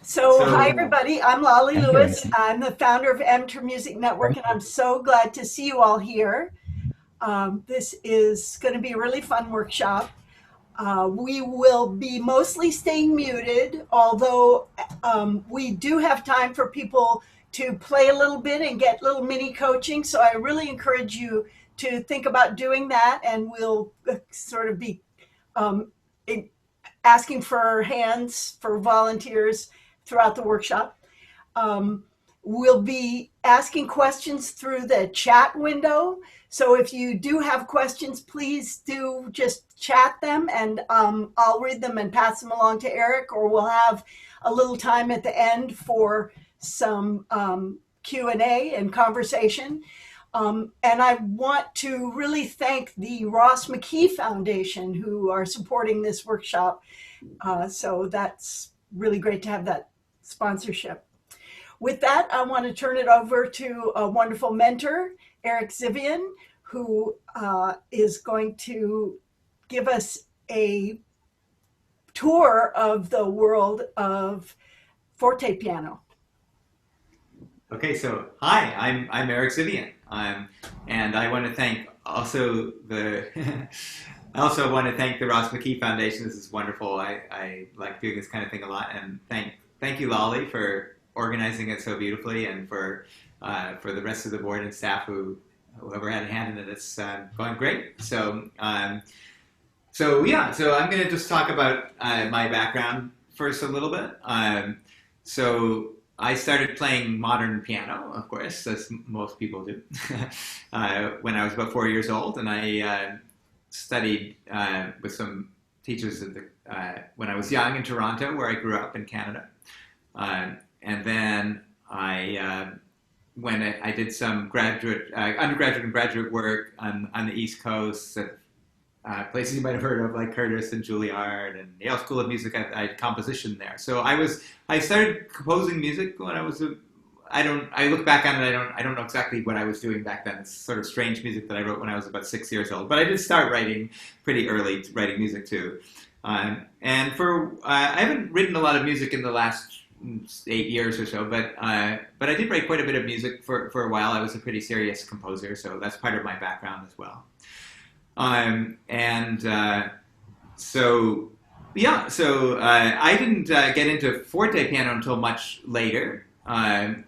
Hi So, everybody, I'm Lolly okay. Lewis. I'm the founder of Amateur Music Network, and I'm so glad to see you all here. This is going to be a really fun workshop. We will be mostly staying muted, although we do have time for people to play a little bit and get little mini coaching. So I really encourage you to think about doing that, and we'll sort of be um, asking for hands for volunteers throughout the workshop. Um, we'll be asking questions through the chat window. So if you do have questions, please do just chat them, and I'll read them and pass them along to Eric, or we'll have a little time at the end for some Q&A and conversation. And I want to really thank the Ross McKee Foundation who are supporting this workshop. So that's really great to have that sponsorship. With that, I want to turn it over to a wonderful mentor, Eric Zivian, who is going to give us a tour of the world of forte piano. hi, I'm Eric Zivian. And I want to thank also the I also want to thank the Ross McKee Foundation. This is wonderful. I like doing this kind of thing a lot, and thank you, Lolly, for organizing it so beautifully, and for the rest of the board and staff whoever had a hand in it. It's going great. So I'm going to just talk about my background first a little bit. So I started playing modern piano, of course, as most people do, when I was about 4 years old, and I studied with some teachers when I was young in Toronto, where I grew up in Canada. And then when I did some undergraduate and graduate work on the East Coast at places you might have heard of, like Curtis and Juilliard and Yale School of Music. I had composition there. So I started composing music when I was I look back on it. I don't know exactly what I was doing back then. It's sort of strange music that I wrote when I was about 6 years old. But I did start writing pretty early, writing music too. I haven't written a lot of music in the last 8 years or so, but I did write quite a bit of music for a while. I was a pretty serious composer, so that's part of my background as well. And so I didn't get into forte piano until much later. I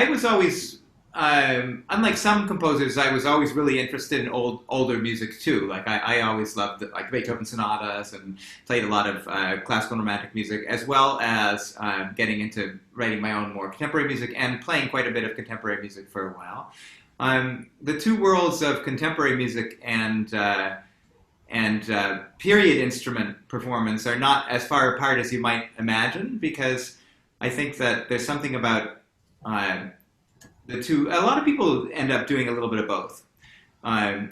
was always, unlike some composers, I was always really interested in older music too. Like I always loved like Beethoven sonatas and played a lot of classical and romantic music, as well as getting into writing my own more contemporary music and playing quite a bit of contemporary music for a while. The two worlds of contemporary music and period instrument performance are not as far apart as you might imagine, because I think that there's something about the two. A lot of people end up doing a little bit of both, I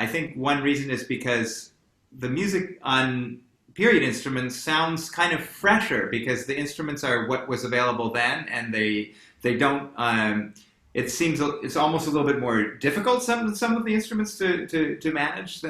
think one reason is because the music on period instruments sounds kind of fresher because the instruments are what was available then, and they don't. It seems it's almost a little bit more difficult some of the instruments to manage, so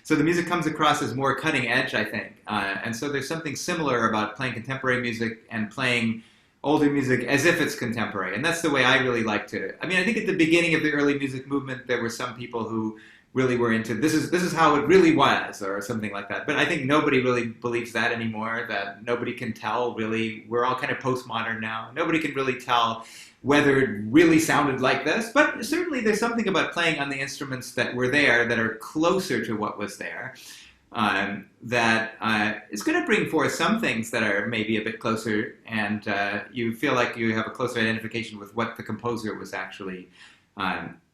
the music comes across as more cutting edge, I think. And so there's something similar about playing contemporary music and playing older music as if it's contemporary, and that's the way I really like to. I mean, I think at the beginning of the early music movement, there were some people who really were into this is how it really was, or something like that. But I think nobody really believes that anymore. That nobody can tell really. We're all kind of postmodern now. Nobody can really tell whether it really sounded like this, but certainly there's something about playing on the instruments that were there that are closer to what was there, that is going to bring forth some things that are maybe a bit closer, and you feel like you have a closer identification with what the composer was actually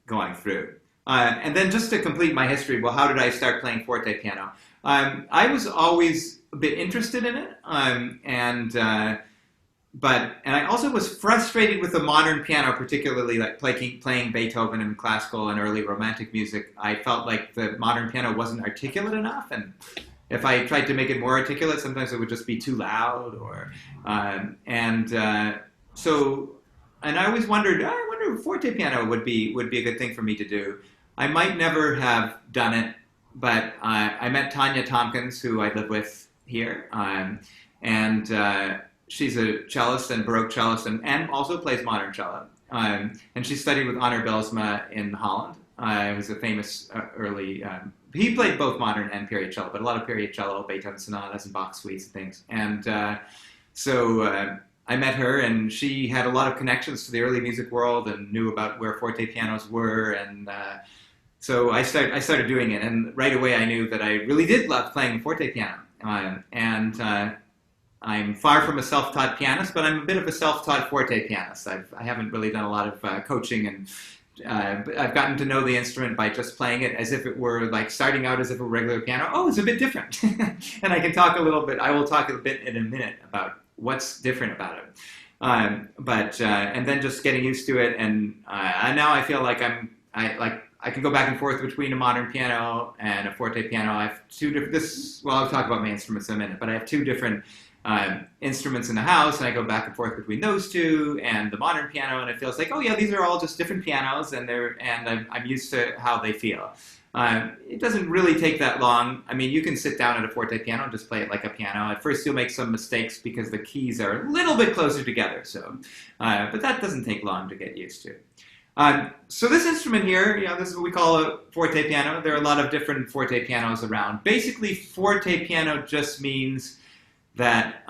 going through. And then just to complete my history, well, how did I start playing forte piano? I was always a bit interested in it, and I also was frustrated with the modern piano, particularly like playing Beethoven and classical and early romantic music. I felt like the modern piano wasn't articulate enough, and if I tried to make it more articulate, sometimes it would just be too loud. And I always wondered, I wonder if forte piano would be a good thing for me to do. I might never have done it, but I met Tanya Tompkins, who I live with here. And she's a cellist and Baroque cellist and also plays modern cello. And she studied with Honor Belsma in Holland. Who's a famous early... he played both modern and period cello, but a lot of period cello, Beethoven sonatas and Bach suites and things. And so I met her, and she had a lot of connections to the early music world and knew about where forte pianos were. And so I started doing it, and right away I knew that I really did love playing the forte piano. I'm far from a self-taught pianist, but I'm a bit of a self-taught forte pianist. I haven't really done a lot of coaching, and I've gotten to know the instrument by just playing it as if it were like starting out as if it were a regular piano. Oh, it's a bit different. And I can talk a little bit, I will talk a bit in a minute about what's different about it. And then just getting used to it, and now I feel like I can go back and forth between a modern piano and a forte piano. I have two different, I'll talk about my instruments in a minute, but I have two different instruments in the house, and I go back and forth between those two and the modern piano, and it feels like, oh yeah, these are all just different pianos, and I'm used to how they feel. It doesn't really take that long. I mean, you can sit down at a forte piano and just play it like a piano. At first, you'll make some mistakes because the keys are a little bit closer together. So, but that doesn't take long to get used to. So this instrument here, this is what we call a forte piano. There are a lot of different forte pianos around. Basically, forte piano just means that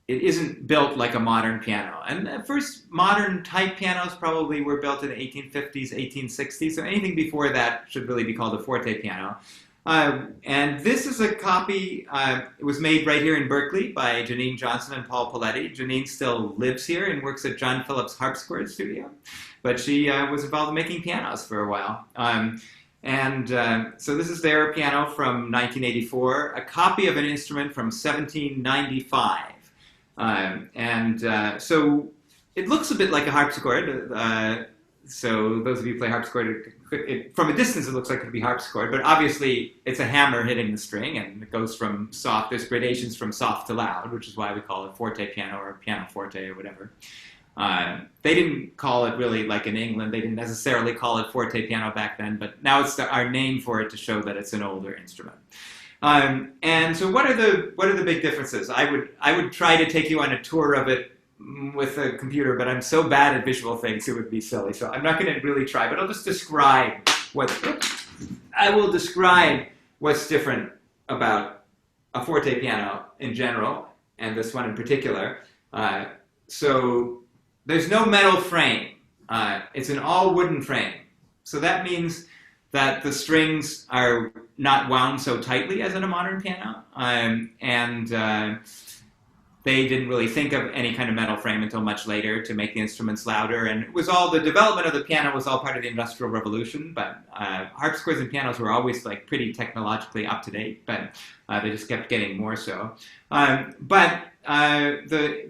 it isn't built like a modern piano. And the first modern type pianos probably were built in the 1850s, 1860s, so anything before that should really be called a forte piano. And this is a copy, it was made right here in Berkeley by Janine Johnson and Paul Paletti. Janine still lives here and works at John Phillips Harpsichord Studio, but she was involved in making pianos for a while. So this is their piano from 1984, a copy of an instrument from 1795. So it looks a bit like a harpsichord. So those of you who play harpsichord, from a distance it looks like it could be harpsichord, but obviously it's a hammer hitting the string, and it goes from soft, there's gradations from soft to loud, which is why we call it forte piano or piano forte or whatever. They didn't call it really, like in England, they didn't necessarily call it forte piano back then, but now it's our name for it to show that it's an older instrument. And so what are the big differences? I would try to take you on a tour of it with a computer, but I'm so bad at visual things it would be silly. So I'm not going to really try, but I'll just describe I will describe what's different about a forte piano in general, and this one in particular. So there's no metal frame. It's an all wooden frame. So that means that the strings are not wound so tightly as in a modern piano. They didn't really think of any kind of metal frame until much later to make the instruments louder. And it was all, the development of the piano was all part of the Industrial Revolution, but harpsichords and pianos were always like pretty technologically up to date, but they just kept getting more so. The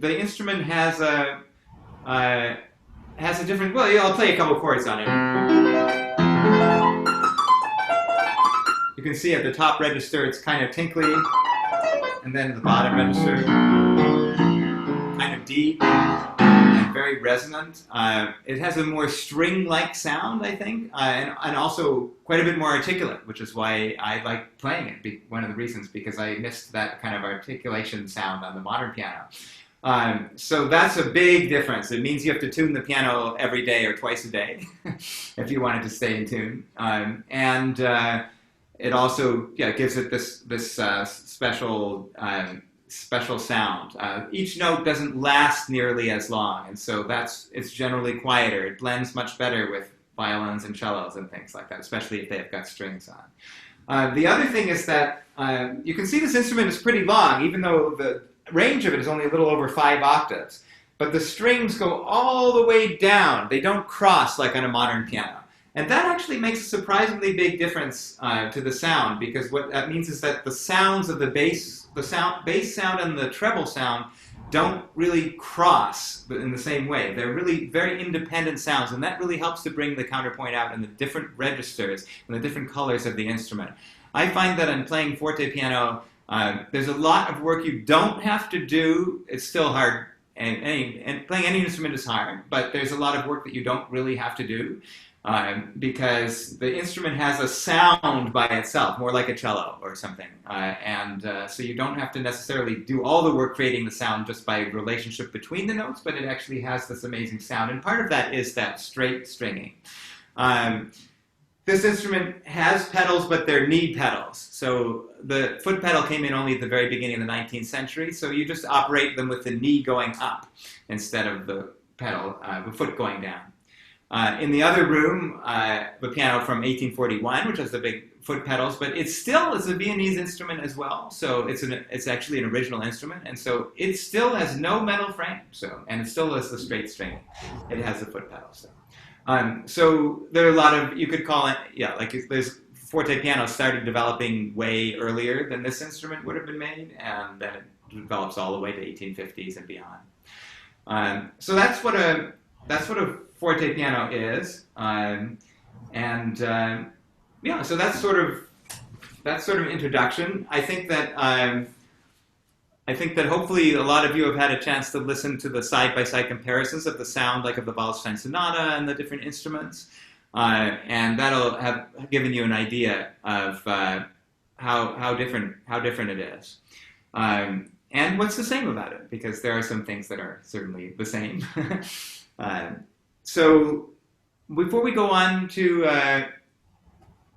instrument has a different, well, I'll play a couple chords on it. You can see at the top register it's kind of tinkly, and then the bottom register kind of deep and very resonant. It has a more string-like sound, I think, and also quite a bit more articulate, which is why I like playing it. One of the reasons, because I missed that kind of articulation sound on the modern piano. So that's a big difference. It means you have to tune the piano every day or twice a day if you want it to stay in tune. It also gives it this special sound. Each note doesn't last nearly as long, and so it's generally quieter. It blends much better with violins and cellos and things like that, especially if they've got strings on. The other thing is that you can see this instrument is pretty long, even though the range of it is only a little over 5 octaves. But the strings go all the way down. They don't cross like on a modern piano. And that actually makes a surprisingly big difference to the sound, because what that means is that the sounds of the bass sound and the treble sound don't really cross in the same way. They're really very independent sounds, and that really helps to bring the counterpoint out in the different registers and the different colors of the instrument. I find that in playing forte piano, there's a lot of work you don't have to do. It's still hard, and playing any instrument is hard, but there's a lot of work that you don't really have to do. because the instrument has a sound by itself, more like a cello or something. So you don't have to necessarily do all the work creating the sound just by relationship between the notes, but it actually has this amazing sound. And part of that is that straight stringing. This instrument has pedals, but they're knee pedals. So the foot pedal came in only at the very beginning of the 19th century, so you just operate them with the knee going up instead of the pedal, the foot going down. In the other room, the piano from 1841, which has the big foot pedals, but it still is a Viennese instrument as well. So it's actually an original instrument, and so it still has no metal frame. And it still has the straight string. It has the foot pedals. So there are a lot of, you could call it, like there's forte piano started developing way earlier than this instrument would have been made, and then it develops all the way to 1850s and beyond. So that's what a forte piano is, so that's sort of introduction. I think that hopefully a lot of you have had a chance to listen to the side-by-side comparisons of the sound, like of the Waldstein Sonata and the different instruments, and that'll have given you an idea of how different it is, and what's the same about it, because there are some things that are certainly the same. So before we go on to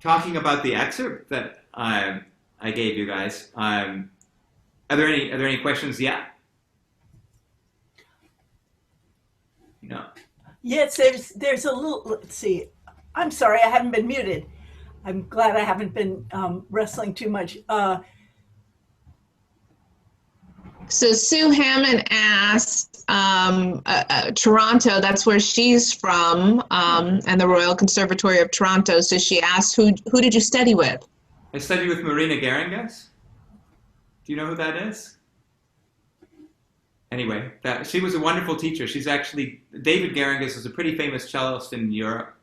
talking about the excerpt that I gave you guys, are there any questions yet? No. Yes, there's a little. Let's see. I'm sorry, I haven't been muted. I'm glad I haven't been wrestling too much. So Sue Hammond asked, Toronto, that's where she's from, and the Royal Conservatory of Toronto. So she asked, who did you study with? I studied with Marina Geringas. Do you know who that is? Anyway, she was a wonderful teacher. She's actually, David Geringas is a pretty famous cellist in Europe.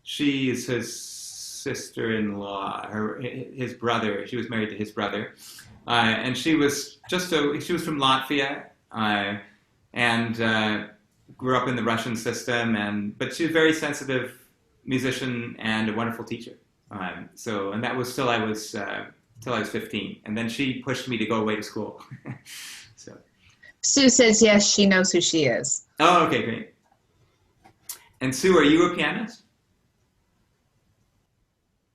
She is his sister-in-law, his brother. She was married to his brother. And she was from Latvia, and grew up in the Russian system, but she was a very sensitive musician and a wonderful teacher. And that was till I was 15, and then she pushed me to go away to school. So Sue says yes, she knows who she is. Oh, okay, great. And Sue, are you a pianist?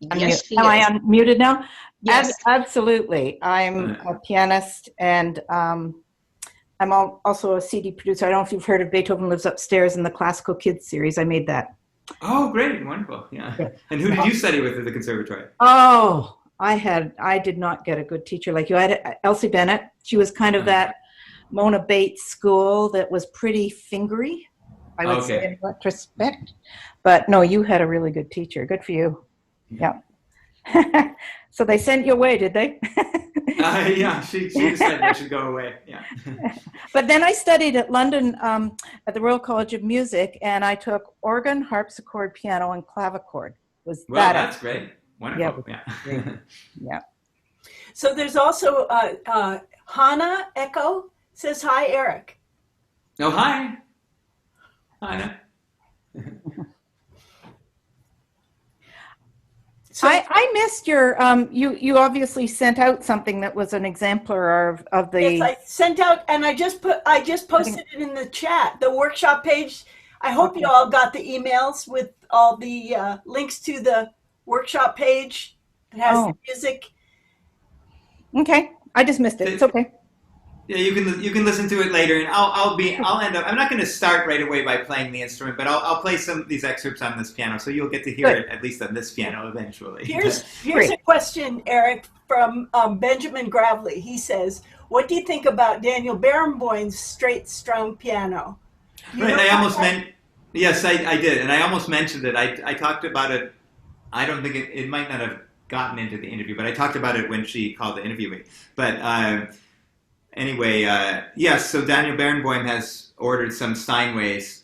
Yes, she Am I is. unmuted now? Yes. Absolutely. I'm a pianist, and I'm also a CD producer. I don't know if you've heard of Beethoven Lives Upstairs in the Classical Kids series. I made that. Oh, great, wonderful, yeah. And who did you study with at the conservatory? Oh, I did not get a good teacher like you. I had Elsie Bennett. She was kind of that Mona Bates school that was pretty fingery, I would say, in retrospect. But no, you had a really good teacher. Good for you. Yeah. So they sent you away, did they? Yeah, she decided I should go away. Yeah. But then I studied at London at the Royal College of Music, and I took organ, harpsichord, piano, and clavichord. That's great. Wonderful. Yeah. Yeah. Yeah. So there's also Hannah Echo says hi, Eric. Oh, hi. Hannah. So I missed your you obviously sent out something that was an exemplar of the yes, I sent out, and I just posted it in the chat, the workshop page. I hope you all got the emails with all the links to the workshop page. It has the music. Okay, I just missed it. It's okay. Yeah, you can listen to it later, and I'll end up. I'm not going to start right away by playing the instrument, but I'll play some of these excerpts on this piano, so you'll get to hear it at least on this piano eventually. Here's a question, Eric, from Benjamin Gravely. He says, "What do you think about Daniel Barenboim's straight strung piano?" Right, yes, I did, and I almost mentioned it. I talked about it. I don't think it might not have gotten into the interview, but I talked about it when she called to interview me. But anyway, yes, so Daniel Barenboim has ordered some Steinways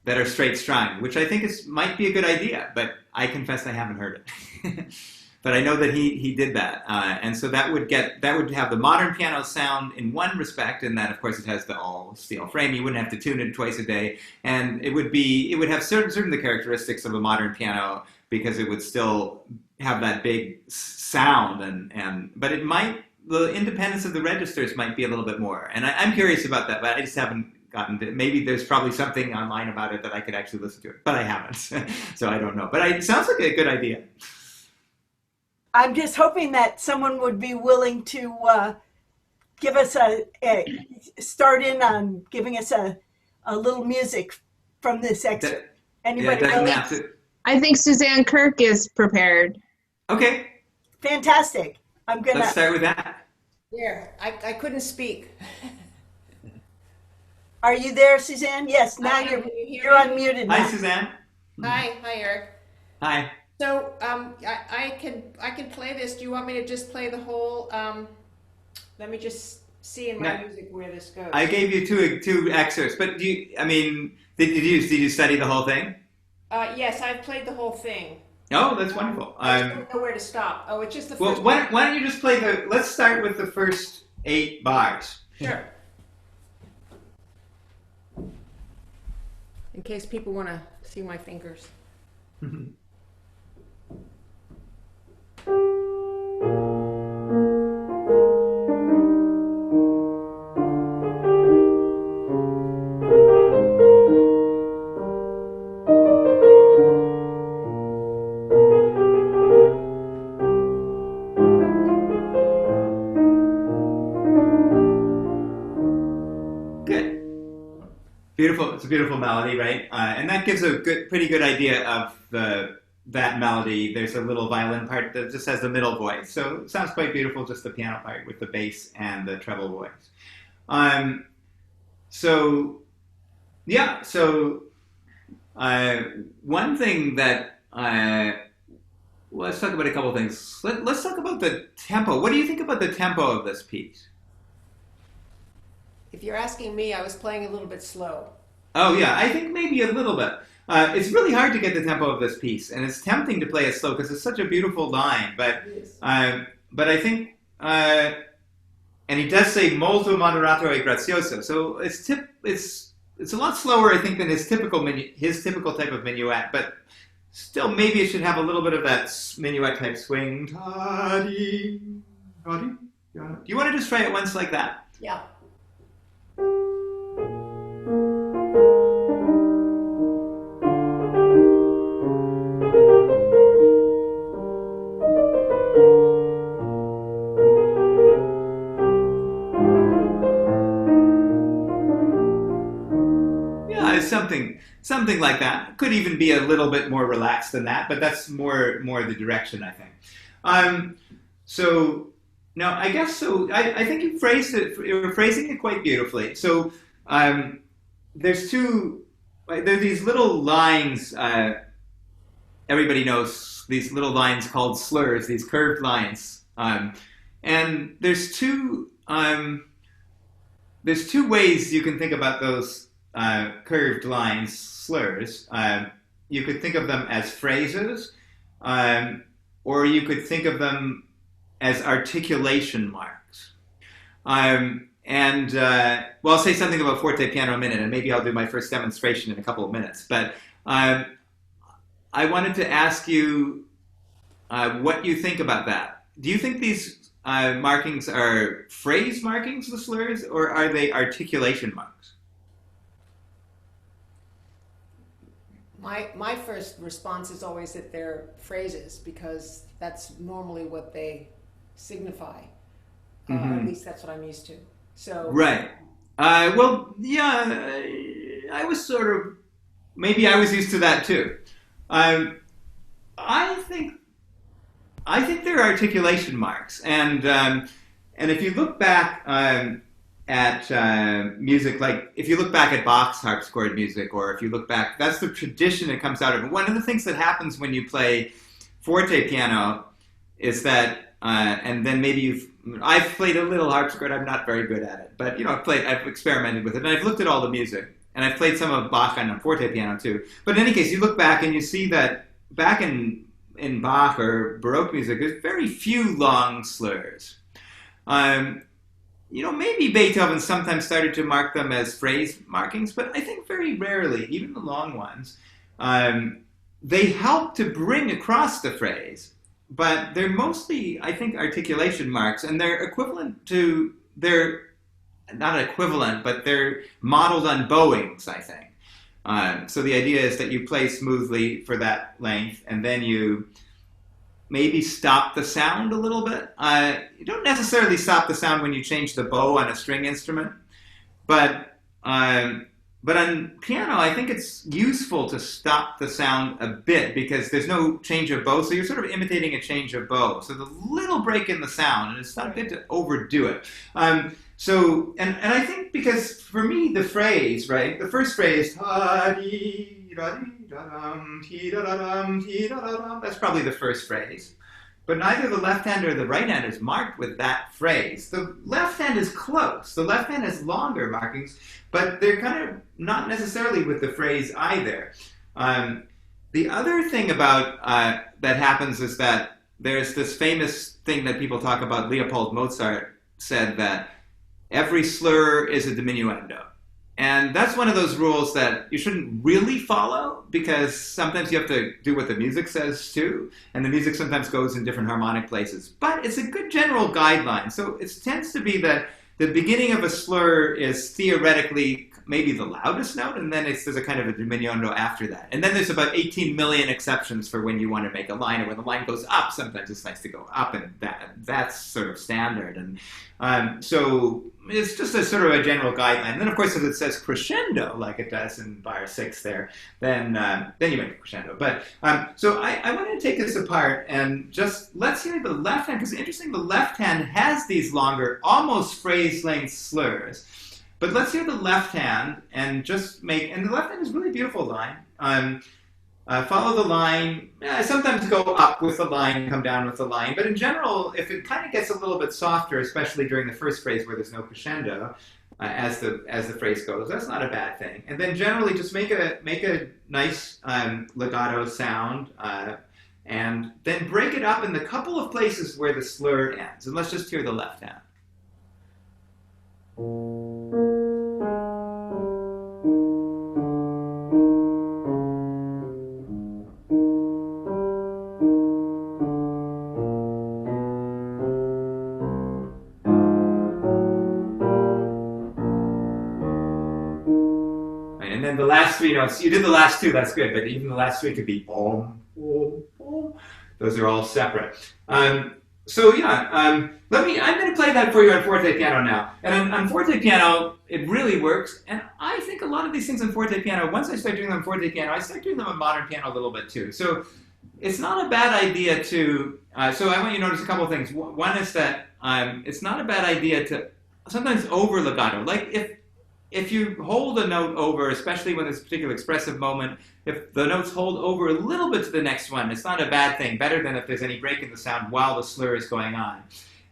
that are straight strung, which I think might be a good idea, but I confess I haven't heard it. but I know that he did that, and so that would have the modern piano sound in one respect, in that of course it has the all steel frame. You wouldn't have to tune it twice a day, and it would have certain of the characteristics of a modern piano, because it would still have that big sound, but the independence of the registers might be a little bit more, and I'm curious about that, but I just haven't gotten to, maybe there's probably something online about it that I could actually listen to it, but I haven't, so I don't know. But it sounds like a good idea. I'm just hoping that someone would be willing to give us start in on giving us a little music from this excerpt. Anybody else? I think Suzanne Kirk is prepared. Okay. Fantastic. Let's start with that. There, I couldn't speak. Are you there, Suzanne? Yes, now you're unmuted now. Hi, Suzanne. Hi, Eric. Hi. So I can play this. Do you want me to just play the whole? Let me just see in my music where this goes. I gave you two excerpts, but did you study the whole thing? Yes, I've played the whole thing. Oh, that's wonderful. I just don't know where to stop. Oh, it's just the first. Well, why don't you just play let's start with the first 8 bars. Sure. In case people want to see my fingers. Beautiful. It's a beautiful melody, right? And that gives a pretty good idea of that melody. There's a little violin part that just has the middle voice, so it sounds quite beautiful. Just the piano part with the bass and the treble voice. One thing that let's talk about a couple things. Let's talk about the tempo. What do you think about the tempo of this piece? If you're asking me, I was playing a little bit slow. Oh yeah, I think maybe a little bit. It's really hard to get the tempo of this piece, and it's tempting to play it slow because it's such a beautiful line. But I think, and he does say molto moderato e grazioso, so it's a lot slower, I think, than his typical type of minuet. But still, maybe it should have a little bit of that minuet type swing. Do you want to just try it once like that? Yeah. Something like that. Could even be a little bit more relaxed than that, but that's more the direction, I think. So now I guess so. I think you were phrasing it quite beautifully. So there's these little lines. Everybody knows these little lines called slurs. These curved lines, and there's two ways you can think about those. Curved lines, slurs. You could think of them as phrases, or you could think of them as articulation marks. I'll say something about forte piano in a minute, and maybe I'll do my first demonstration in a couple of minutes. But I wanted to ask you what you think about that. Do you think these markings are phrase markings, the slurs, or are they articulation marks? My first response is always that they're phrases, because that's normally what they signify. At least that's what I'm used to. So right. Well, yeah. I was maybe I was used to that too. I think they're articulation marks, and if you look back at music, like if you look back at Bach's harpsichord music, or if you look back, that's the tradition it comes out of. One of the things that happens when you play forte piano is that, and then maybe I've played a little harpsichord. I'm not very good at it, but I've experimented with it, and I've looked at all the music, and I've played some of Bach on a forte piano too. But in any case, you look back and you see that back in in Bach or Baroque music, there's very few long slurs. Maybe Beethoven sometimes started to mark them as phrase markings, but I think very rarely, even the long ones, they help to bring across the phrase, but they're mostly, I think, articulation marks, and they're not equivalent, but they're modeled on bowings, I think. So the idea is that you play smoothly for that length, and then you maybe stop the sound a little bit. You don't necessarily stop the sound when you change the bow on a string instrument, but on piano, I think it's useful to stop the sound a bit because there's no change of bow, so you're sort of imitating a change of bow. So the little break in the sound, and it's not good to overdo it. And I think because for me, the phrase, right, the first phrase, that's probably the first phrase. But neither the left hand or the right hand is marked with that phrase. The left hand is close. The left hand has longer markings, but they're kind of not necessarily with the phrase either. The other thing about that happens is that there's this famous thing that people talk about. Leopold Mozart said that every slur is a diminuendo. And that's one of those rules that you shouldn't really follow because sometimes you have to do what the music says too. And the music sometimes goes in different harmonic places. But it's a good general guideline. So it tends to be that the beginning of a slur is theoretically maybe the loudest note, and then there's a kind of a diminuendo after that. And then there's about 18 million exceptions for when you want to make a line, or when the line goes up, sometimes it's nice to go up, and that's sort of standard. And so it's just a sort of a general guideline. And then, of course, if it says crescendo, like it does in bar 6 there, then you make a crescendo. But so I wanted to take this apart and just let's hear the left hand, because it's interesting, the left hand has these longer, almost phrase-length slurs. But let's hear the left hand and just and the left hand is a really beautiful line. Follow the line. Sometimes go up with the line, come down with the line. But in general, if it kind of gets a little bit softer, especially during the first phrase where there's no crescendo, as the phrase goes, that's not a bad thing. And then generally just make a nice legato sound, and then break it up in the couple of places where the slur ends. And let's just hear the left hand. And then the last 3 notes, you did the last 2, that's good, but even the last 3 could be om, om, om. Those are all separate. I'm going to play that for you on forte piano now. And on forte piano, it really works. And I think a lot of these things on forte piano, once I start doing them on forte piano, I start doing them on modern piano a little bit too. So it's not a bad idea to, so I want you to notice a couple of things. One is that it's not a bad idea to sometimes over legato. Like if you hold a note over, especially when there's a particular expressive moment, if the notes hold over a little bit to the next one, it's not a bad thing, better than if there's any break in the sound while the slur is going on.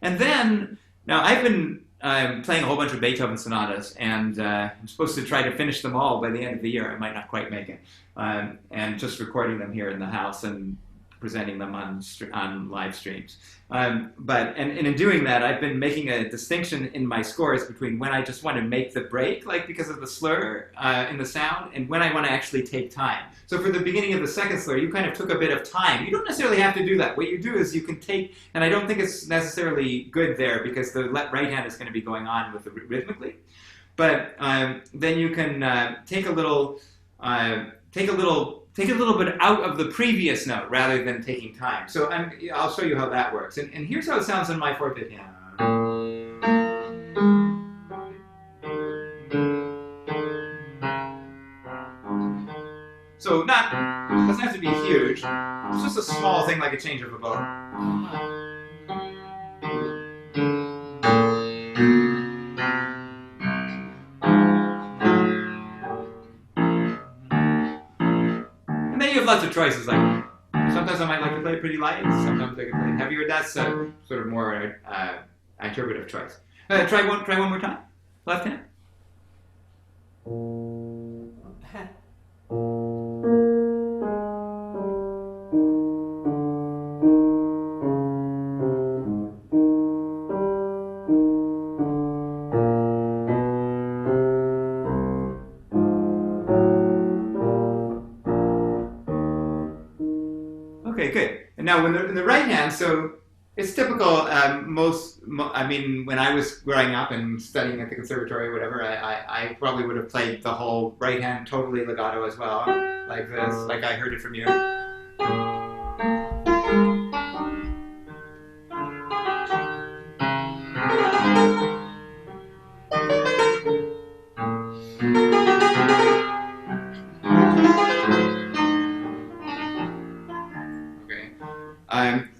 And then, now I've been playing a whole bunch of Beethoven sonatas, and I'm supposed to try to finish them all by the end of the year. I might not quite make it. And just recording them here in the house and presenting them on live streams. But in doing that, I've been making a distinction in my scores between when I just want to make the break, like because of the slur in the sound, and when I want to actually take time. So for the beginning of the second slur, you kind of took a bit of time. You don't necessarily have to do that. What you do is you can take, and I don't think it's necessarily good there because the right hand is going to be going on with the rhythmically. But then you can take a little bit out of the previous note rather than taking time. So I'll show you how that works. And here's how it sounds in my forte piano. So doesn't have to be huge. It's just a small thing like a change of a bow. Lots of choices. Like sometimes I might like to play pretty light, sometimes I can play heavier. That's sort of more interpretive choice. Try one more time. Left hand. Okay, good. And now, in the right hand, so it's typical. I mean, when I was growing up and studying at the conservatory or whatever, I probably would have played the whole right hand totally legato as well, like this, like I heard it from you.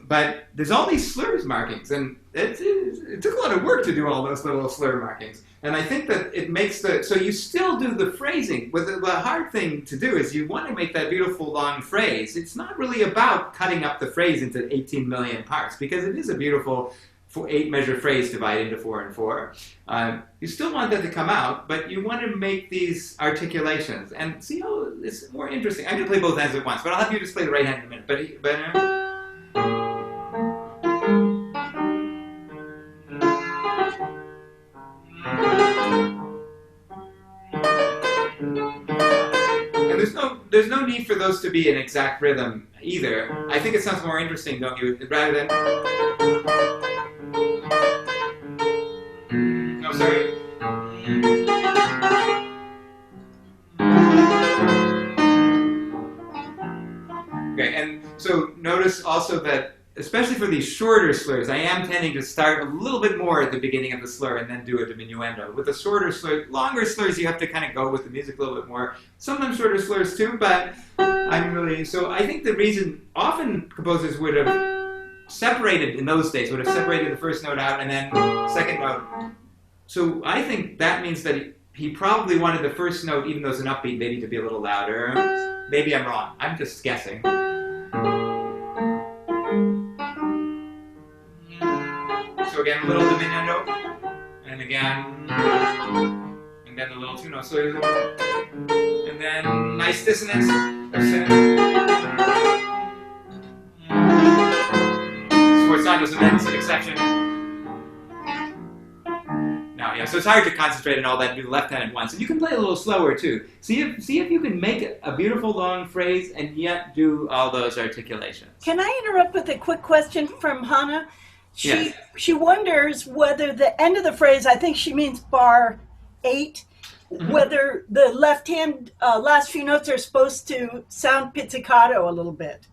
But there's all these slurs markings, and it took a lot of work to do all those little slur markings. And I think that it makes so you still do the phrasing, but the hard thing to do is you want to make that beautiful long phrase. It's not really about cutting up the phrase into 18 million parts, because it is a beautiful 8-measure phrase divided into 4 and 4. You still want that to come out, but you want to make these articulations. And see how it's more interesting. I'm going to play both hands at once, but I'll have you just play the right hand in a minute. But there's no need for those to be an exact rhythm either. I think it sounds more interesting, don't you? Rather than... No, sorry. Okay, and so notice also that, especially for these shorter slurs, I am tending to start a little bit more at the beginning of the slur and then do a diminuendo. With the shorter slurs, longer slurs, you have to kind of go with the music a little bit more. Sometimes shorter slurs too, but so I think the reason, often composers would have separated, in those days, would have separated the first note out and then second note. So I think that means that he probably wanted the first note, even though it's an upbeat, maybe to be a little louder. Maybe I'm wrong. I'm just guessing. So again, a little diminuendo, and again, and then a little two notes. So and then nice dissonance. Sforzando, so that's an exception. Now, yeah, so it's hard to concentrate on all that and do the left hand at once. And you can play a little slower too. See if you can make a beautiful long phrase and yet do all those articulations. Can I interrupt with a quick question from Hannah? Yes. She wonders whether the end of the phrase, I think she means bar 8, whether the left hand last few notes are supposed to sound pizzicato a little bit.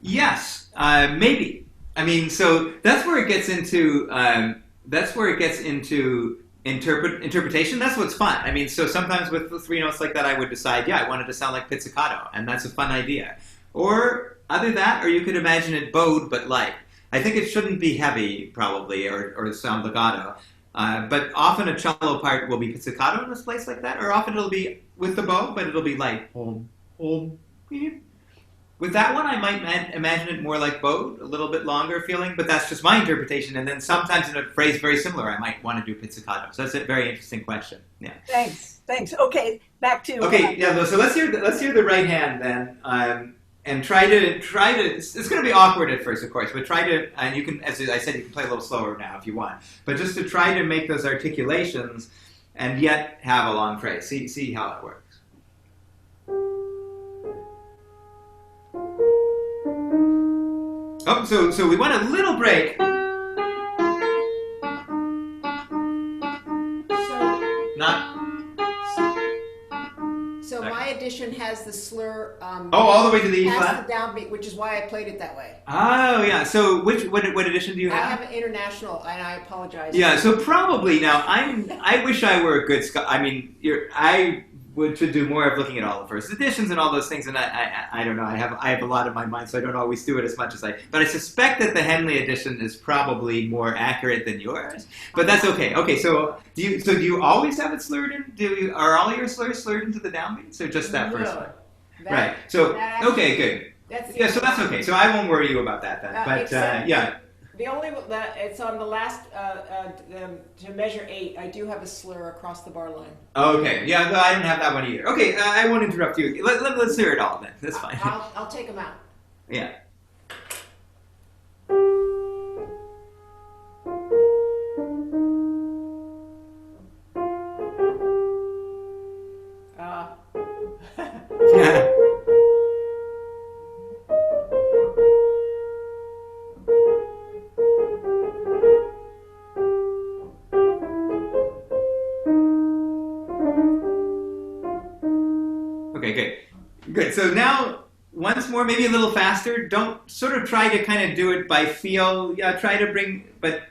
Yes, maybe. I mean, so that's where it gets into interpretation. That's what's fun. I mean, so sometimes with the 3 notes like that, I would decide, yeah, I want it to sound like pizzicato, and that's a fun idea. Or either that, or you could imagine it bowed but light. I think it shouldn't be heavy, probably, or sound legato. But often a cello part will be pizzicato in this place like that, or often it'll be with the bow, but it'll be like beep. With that one, I might imagine it more like bowed, a little bit longer feeling, but that's just my interpretation. And then sometimes in a phrase very similar, I might want to do pizzicato. So that's a very interesting question. Yeah. Thanks. Okay, back to... Okay, yeah, so let's hear the right hand then. And try to, it's going to be awkward at first, of course, but try to, and you can, as I said, you can play a little slower now if you want, but just to try to make those articulations and yet have a long phrase. See how it works. Oh, so we want a little break. So my edition has the slur. All the way to the E flat? Has the downbeat, which is why I played it that way. Oh, yeah. So what edition do you have? I have an international, and I apologize. Yeah. So probably now I wish I were a good I mean, I should do more of looking at all the first editions and all those things, and I don't know. I have a lot in my mind, so I don't always do it as much as but I suspect that the Henley edition is probably more accurate than yours. But that's okay. Okay, so do you always have it slurred in? Are all your slurs slurred into the downbeats, or just that first one? Right. So okay, good. So that's okay. So I won't worry you about that then. But yeah. The only it's on the last to measure 8. I do have a slur across the bar line. Okay, yeah, no, I don't have that one either. Okay, I won't interrupt you. Let's hear it all then. That's fine. I'll take them out. Yeah. Okay, good. Good. So now, once more, maybe a little faster. Don't sort of try to kind of do it by feel. Yeah, try to bring, but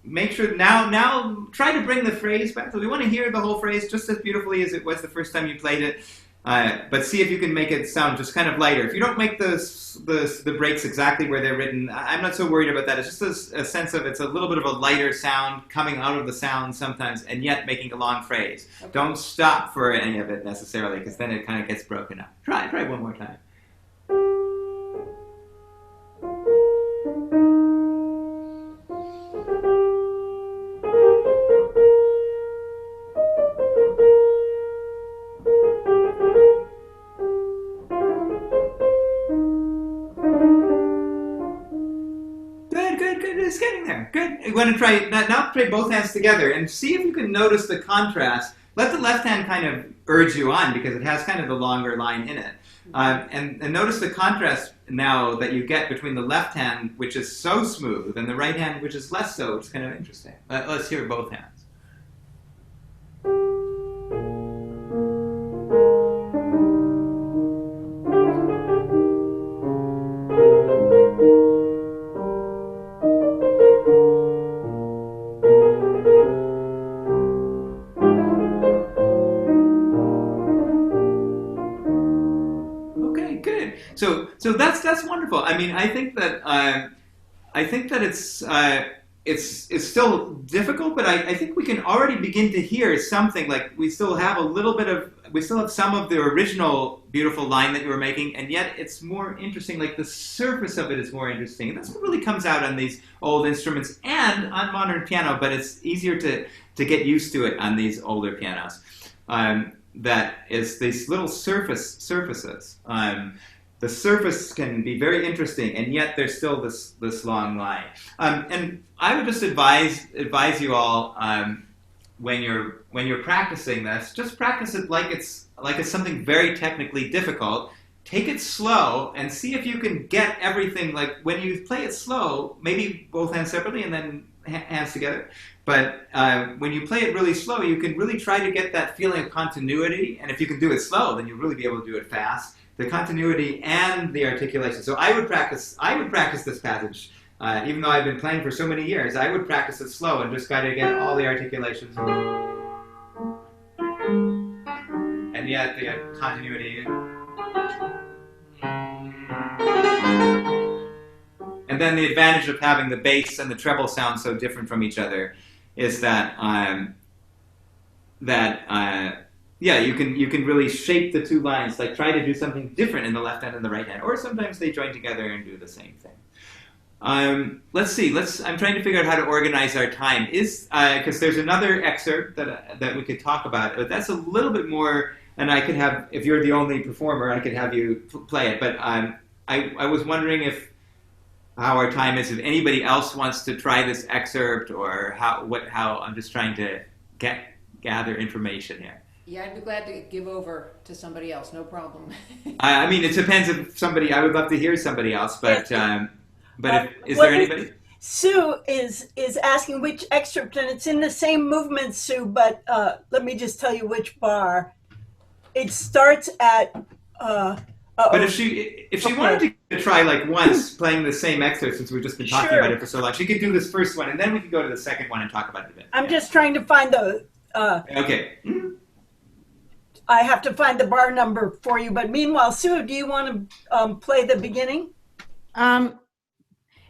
make sure now try to bring the phrase back. So we want to hear the whole phrase just as beautifully as it was the first time you played it. But see if you can make it sound just kind of lighter. If you don't make the breaks exactly where they're written, I'm not so worried about that. It's just a sense of it's a little bit of a lighter sound coming out of the sound sometimes, and yet making a long phrase. Okay. Don't stop for any of it necessarily, because then it kind of gets broken up. Try one more time. It's getting there. Good. You want to try now. Play both hands together and see if you can notice the contrast. Let the left hand kind of urge you on because it has kind of the longer line in it. And notice the contrast now that you get between the left hand, which is so smooth, and the right hand, which is less so. It's kind of interesting. Let's hear both hands. So that's wonderful. I mean, I think that it's still difficult, but I think we can already begin to hear something. Like we still have some of the original beautiful line that you were making, and yet it's more interesting. Like the surface of it is more interesting, and that's what really comes out on these old instruments and on modern piano. But it's easier to get used to it on these older pianos. That is these little surfaces. The surface can be very interesting, and yet there's still this long line. And I would just advise you all when you're practicing this, just practice it like it's something very technically difficult. Take it slow and see if you can get everything. Like when you play it slow, maybe both hands separately and then hands together. But when you play it really slow, you can really try to get that feeling of continuity. And if you can do it slow, then you'll really be able to do it fast. The continuity and the articulation. So I would practice this passage, even though I've been playing for so many years. I would practice it slow and just try to get all the articulations, and yet the continuity. And then the advantage of having the bass and the treble sound so different from each other is that yeah, you can really shape the two lines, like try to do something different in the left hand and the right hand, or sometimes they join together and do the same thing. Let's see. I'm trying to figure out how to organize our time. Because there's another excerpt that we could talk about, but that's a little bit more. And I could have, if you're the only performer, I could have you play it. But I was wondering how our time is. If anybody else wants to try this excerpt, or how I'm just trying to gather information here. Yeah, I'd be glad to give over to somebody else. No problem. I mean, it depends if somebody. I would love to hear somebody else, but is there anybody? Sue is asking which excerpt, and it's in the same movement, Sue. But let me just tell you which bar. It starts at. But if she wanted to try like once playing the same excerpt, since we've just been talking about it for so long, she could do this first one, and then we could go to the second one and talk about it a bit. I'm just trying to find the. Okay. I have to find the bar number for you. But meanwhile, Sue, do you want to play the beginning?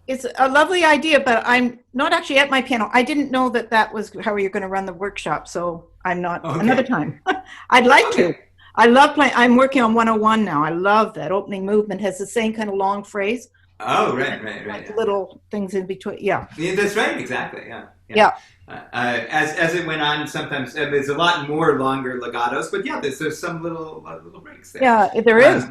It's a lovely idea, but I'm not actually at my piano. I didn't know that was how you're going to run the workshop, so I'm not. Okay. Another time. I'd like to. I love playing. I'm working on 101 now. I love that opening movement. Has the same kind of long phrase. Oh, right. Little things in between. Yeah, that's right. Exactly. Yeah. As it went on, sometimes there's a lot more longer legatos, but yeah, there's some little breaks there. Yeah, there is.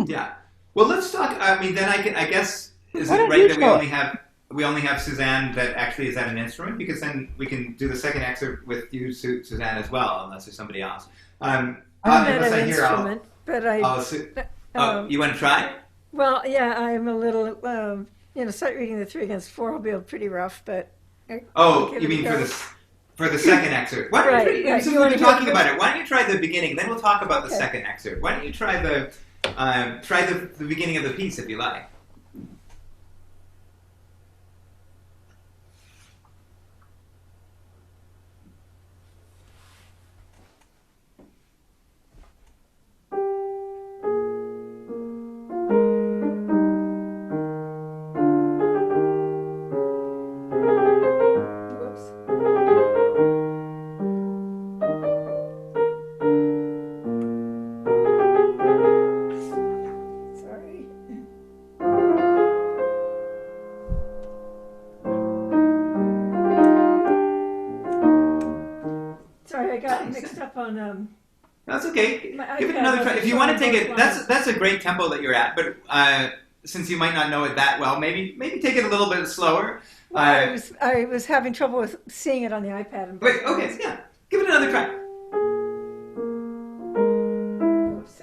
Yeah. Well, let's talk. I mean, then I guess is it right that we only have Suzanne that actually is at an instrument, because then we can do the second excerpt with you, Suzanne, as well, unless there's somebody else. I'm not an instrument, but I. You want to try? Well, yeah, I'm a little. Start reading the 3 against 4 will be pretty rough, but. You mean for this? For the second excerpt. Why don't Right, you, right. since You we've wanna been do talking it about it, why don't you try the beginning, then we'll talk about the Okay. second excerpt. Why don't you try the beginning of the piece if you like. Whoops. Sorry. Sorry, I got mixed up on That's okay. My Give it iPad another try. wasn't If you want to showing take both it, that's a great tempo that you're at. But since you might not know it that well, maybe take it a little bit slower. I was having trouble with seeing it on the iPad. And Wait, okay, yeah. Give it another try. Oops.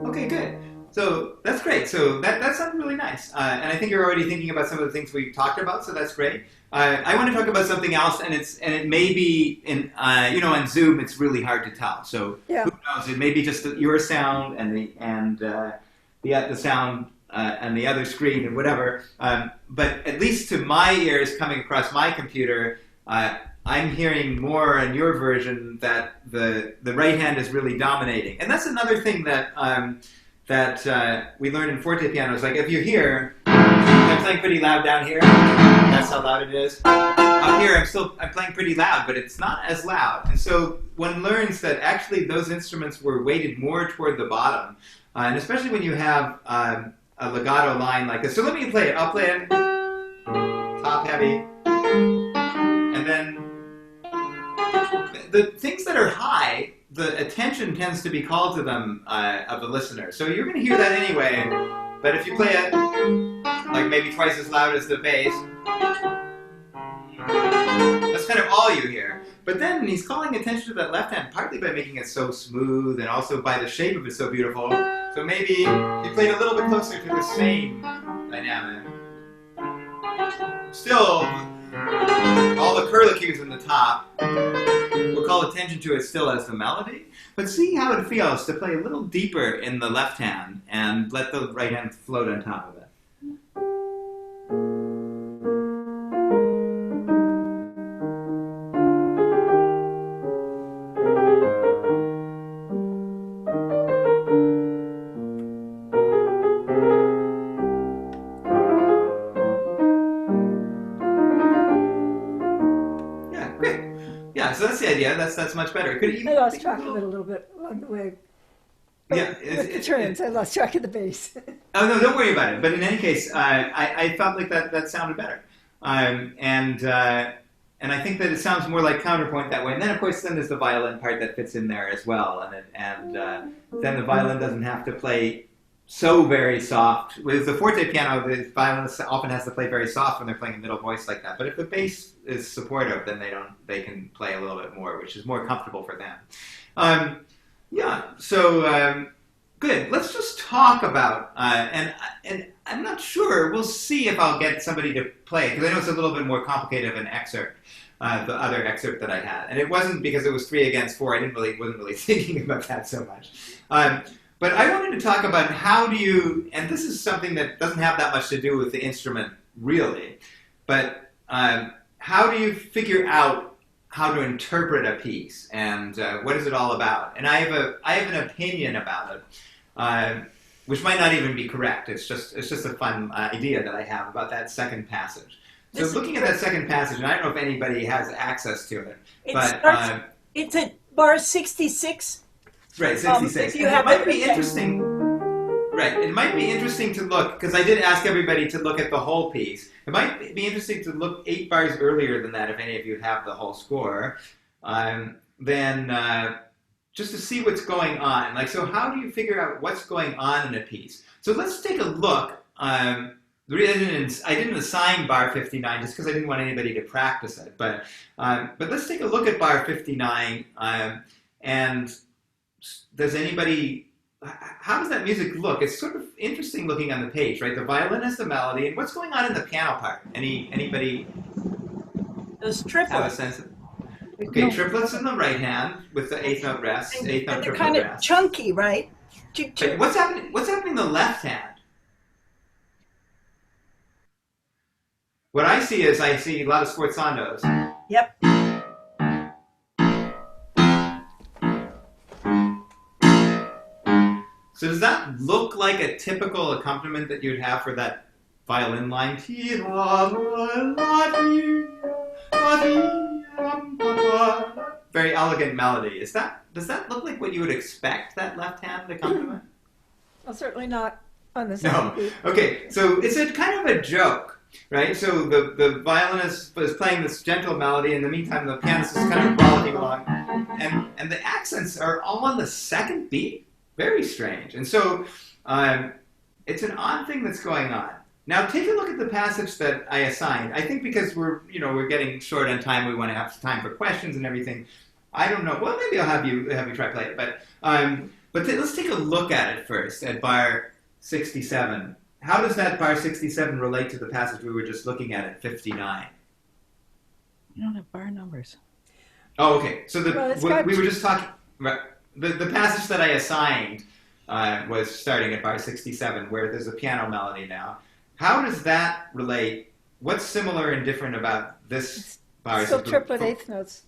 Okay, good. So that's great. So that sounds really nice. And I think you're already thinking about some of the things we talked about. So that's great. I want to talk about something else, and it may be in on Zoom it's really hard to tell. So Yeah. who knows? It may be just your sound and the sound and the other screen and whatever. But at least to my ears, coming across my computer, I'm hearing more in your version that the right hand is really dominating, and that's another thing that we learned in fortepiano. Is like if you hear, I'm playing pretty loud down here. That's how loud it is. Up here, I'm playing pretty loud, but it's not as loud. And so one learns that actually those instruments were weighted more toward the bottom, and especially when you have a legato line like this. So let me play it. I'll play it top heavy, and then the things that are high, the attention tends to be called to them of the listener. So you're going to hear that anyway. But if you play it like maybe twice as loud as the bass, that's kind of all you hear. But then he's calling attention to that left hand, partly by making it so smooth and also by the shape of it so beautiful. So maybe you played a little bit closer to the same dynamic. Still, all the curlicues in the top will call attention to it still as the melody, but see how it feels to play a little deeper in the left hand and let the right hand float on top of it. Yeah, great. Yeah, so that's the idea. That's much better. Could you I lost track of it a little bit along the way. Yeah, With the turns, I lost track of the bass. Oh no, don't worry about it. But in any case, I felt like that sounded better, and I think that it sounds more like counterpoint that way. And then of course, then there's the violin part that fits in there as well, and then the violin doesn't have to play so very soft. With the fortepiano, the violinist often has to play very soft when they're playing a middle voice like that. But if the bass is supportive, then they can play a little bit more, which is more comfortable for them. Yeah, so good. Let's just talk about, and I'm not sure. We'll see if I'll get somebody to play, because I know it's a little bit more complicated of an excerpt, the other excerpt that I had. And it wasn't because it was 3 against 4. I wasn't really thinking about that so much. But I wanted to talk about how do you, and this is something that doesn't have that much to do with the instrument, really, but how do you figure out how to interpret a piece, and what is it all about? And I have an opinion about it, which might not even be correct. It's just a fun idea that I have about that second passage. So looking at that second passage, and I don't know if anybody has access to it, but it's at bar 66. right, 66. If you And have it might it be written. interesting. Right, it might be interesting to look, because I did ask everybody to look at the whole piece. It might be interesting to look 8 bars earlier than that, if any of you have the whole score, then just to see what's going on. Like, so how do you figure out what's going on in a piece? So let's take a look the reason I didn't assign bar 59 just because I didn't want anybody to practice it. But let's take a look at bar 59. And does anybody? How does that music look? It's sort of interesting looking on the page, right? The violin has the melody, and what's going on in the piano part? Anybody Those have a triplets. sense of? Okay, triplets in the right hand with the eighth note rest, eighth note And they're triplet kind of rest. chunky, right? Wait, what's happening? What's happening in the left hand? What I see is I see a lot of sforzandos. Yep. So does that look like a typical accompaniment that you'd have for that violin line? Very elegant melody. Does that look like what you would expect, that left hand accompaniment? Well, certainly not on the No. second beat. Okay, so it's a kind of a joke, right? So the violinist is playing this gentle melody. In the meantime, the pianist is kind of frolicking along, and the accents are all on the second beat. Very strange. And so it's an odd thing that's going on. Now take a look at the passage that I assigned. I think because we're getting short on time, we want to have time for questions and everything. I don't know. Well, maybe I'll have you try play it. But let's take a look at it first at bar 67. How does that bar 67 relate to the passage we were just looking at 59? You don't have bar numbers. Oh, okay. So Well, we were just talking. Right, the passage that I assigned was starting at bar 67, where there's a piano melody now. How does that relate? What's similar and different about this bar? Still triplet eighth notes.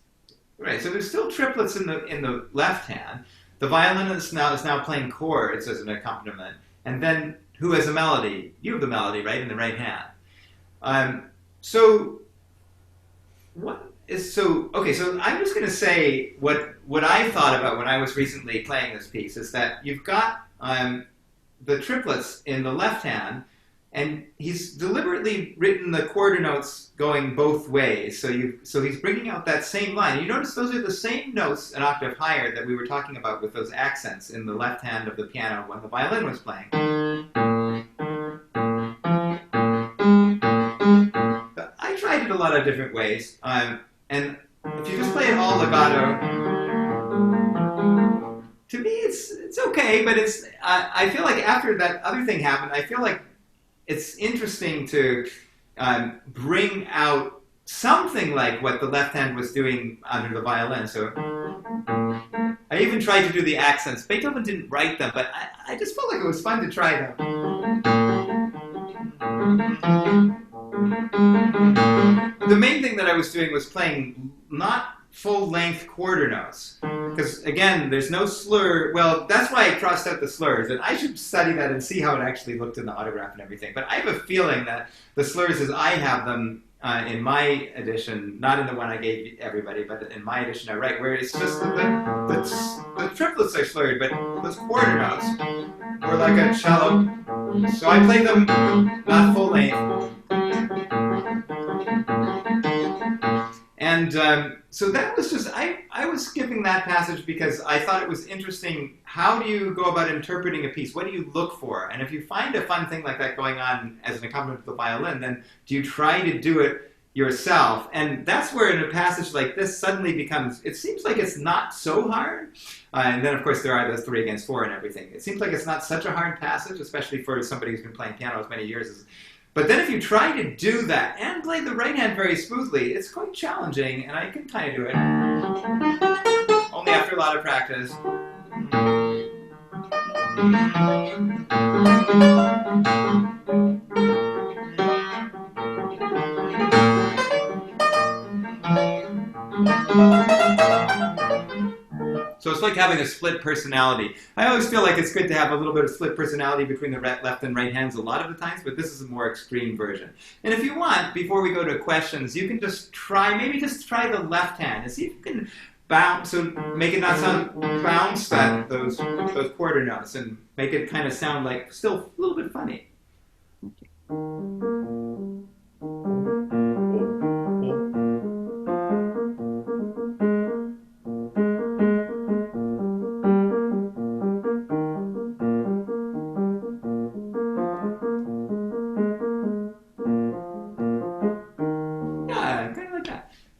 Right. So there's still triplets in the left hand. The violinist is now playing chords as an accompaniment, and then who has a melody? You have the melody, right, in the right hand. So I'm just going to say what I thought about when I was recently playing this piece is that you've got the triplets in the left hand, and he's deliberately written the quarter notes going both ways. So he's bringing out that same line. You notice those are the same notes an octave higher that we were talking about with those accents in the left hand of the piano when the violin was playing. But I tried it a lot of different ways. And if you just play it all legato, to me it's okay, but I feel like after that other thing happened, I feel like it's interesting to bring out something like what the left hand was doing under the violin. So I even tried to do the accents. Beethoven didn't write them, but I just felt like it was fun to try them. The main thing that I was doing was playing not full-length quarter notes. Because, again, there's no slur. Well, that's why I crossed out the slurs. And I should study that and see how it actually looked in the autograph and everything. But I have a feeling that the slurs as I have them in my edition, not in the one I gave everybody, but in my edition I write, where it's just the triplets are slurred, but those quarter notes were like a cello. So I play them not full length. And so that was just, I was skipping that passage because I thought it was interesting. How do you go about interpreting a piece? What do you look for? And if you find a fun thing like that going on as an accompaniment to the violin, then do you try to do it yourself? And that's where in a passage like this suddenly becomes, it seems like it's not so hard. And then, of course, there are those 3 against 4 and everything. It seems like it's not such a hard passage, especially for somebody who's been playing piano as many years as. But then if you try to do that and play the right hand very smoothly, it's quite challenging, and I can kind of do it. Only after a lot of practice. So it's like having a split personality. I always feel like it's good to have a little bit of split personality between the left and right hands a lot of the times, but this is a more extreme version. And if you want, before we go to questions, you can just try, maybe just try the left hand and see if you can bounce, so make it not sound, bounce those quarter notes and make it kind of sound like still a little bit funny.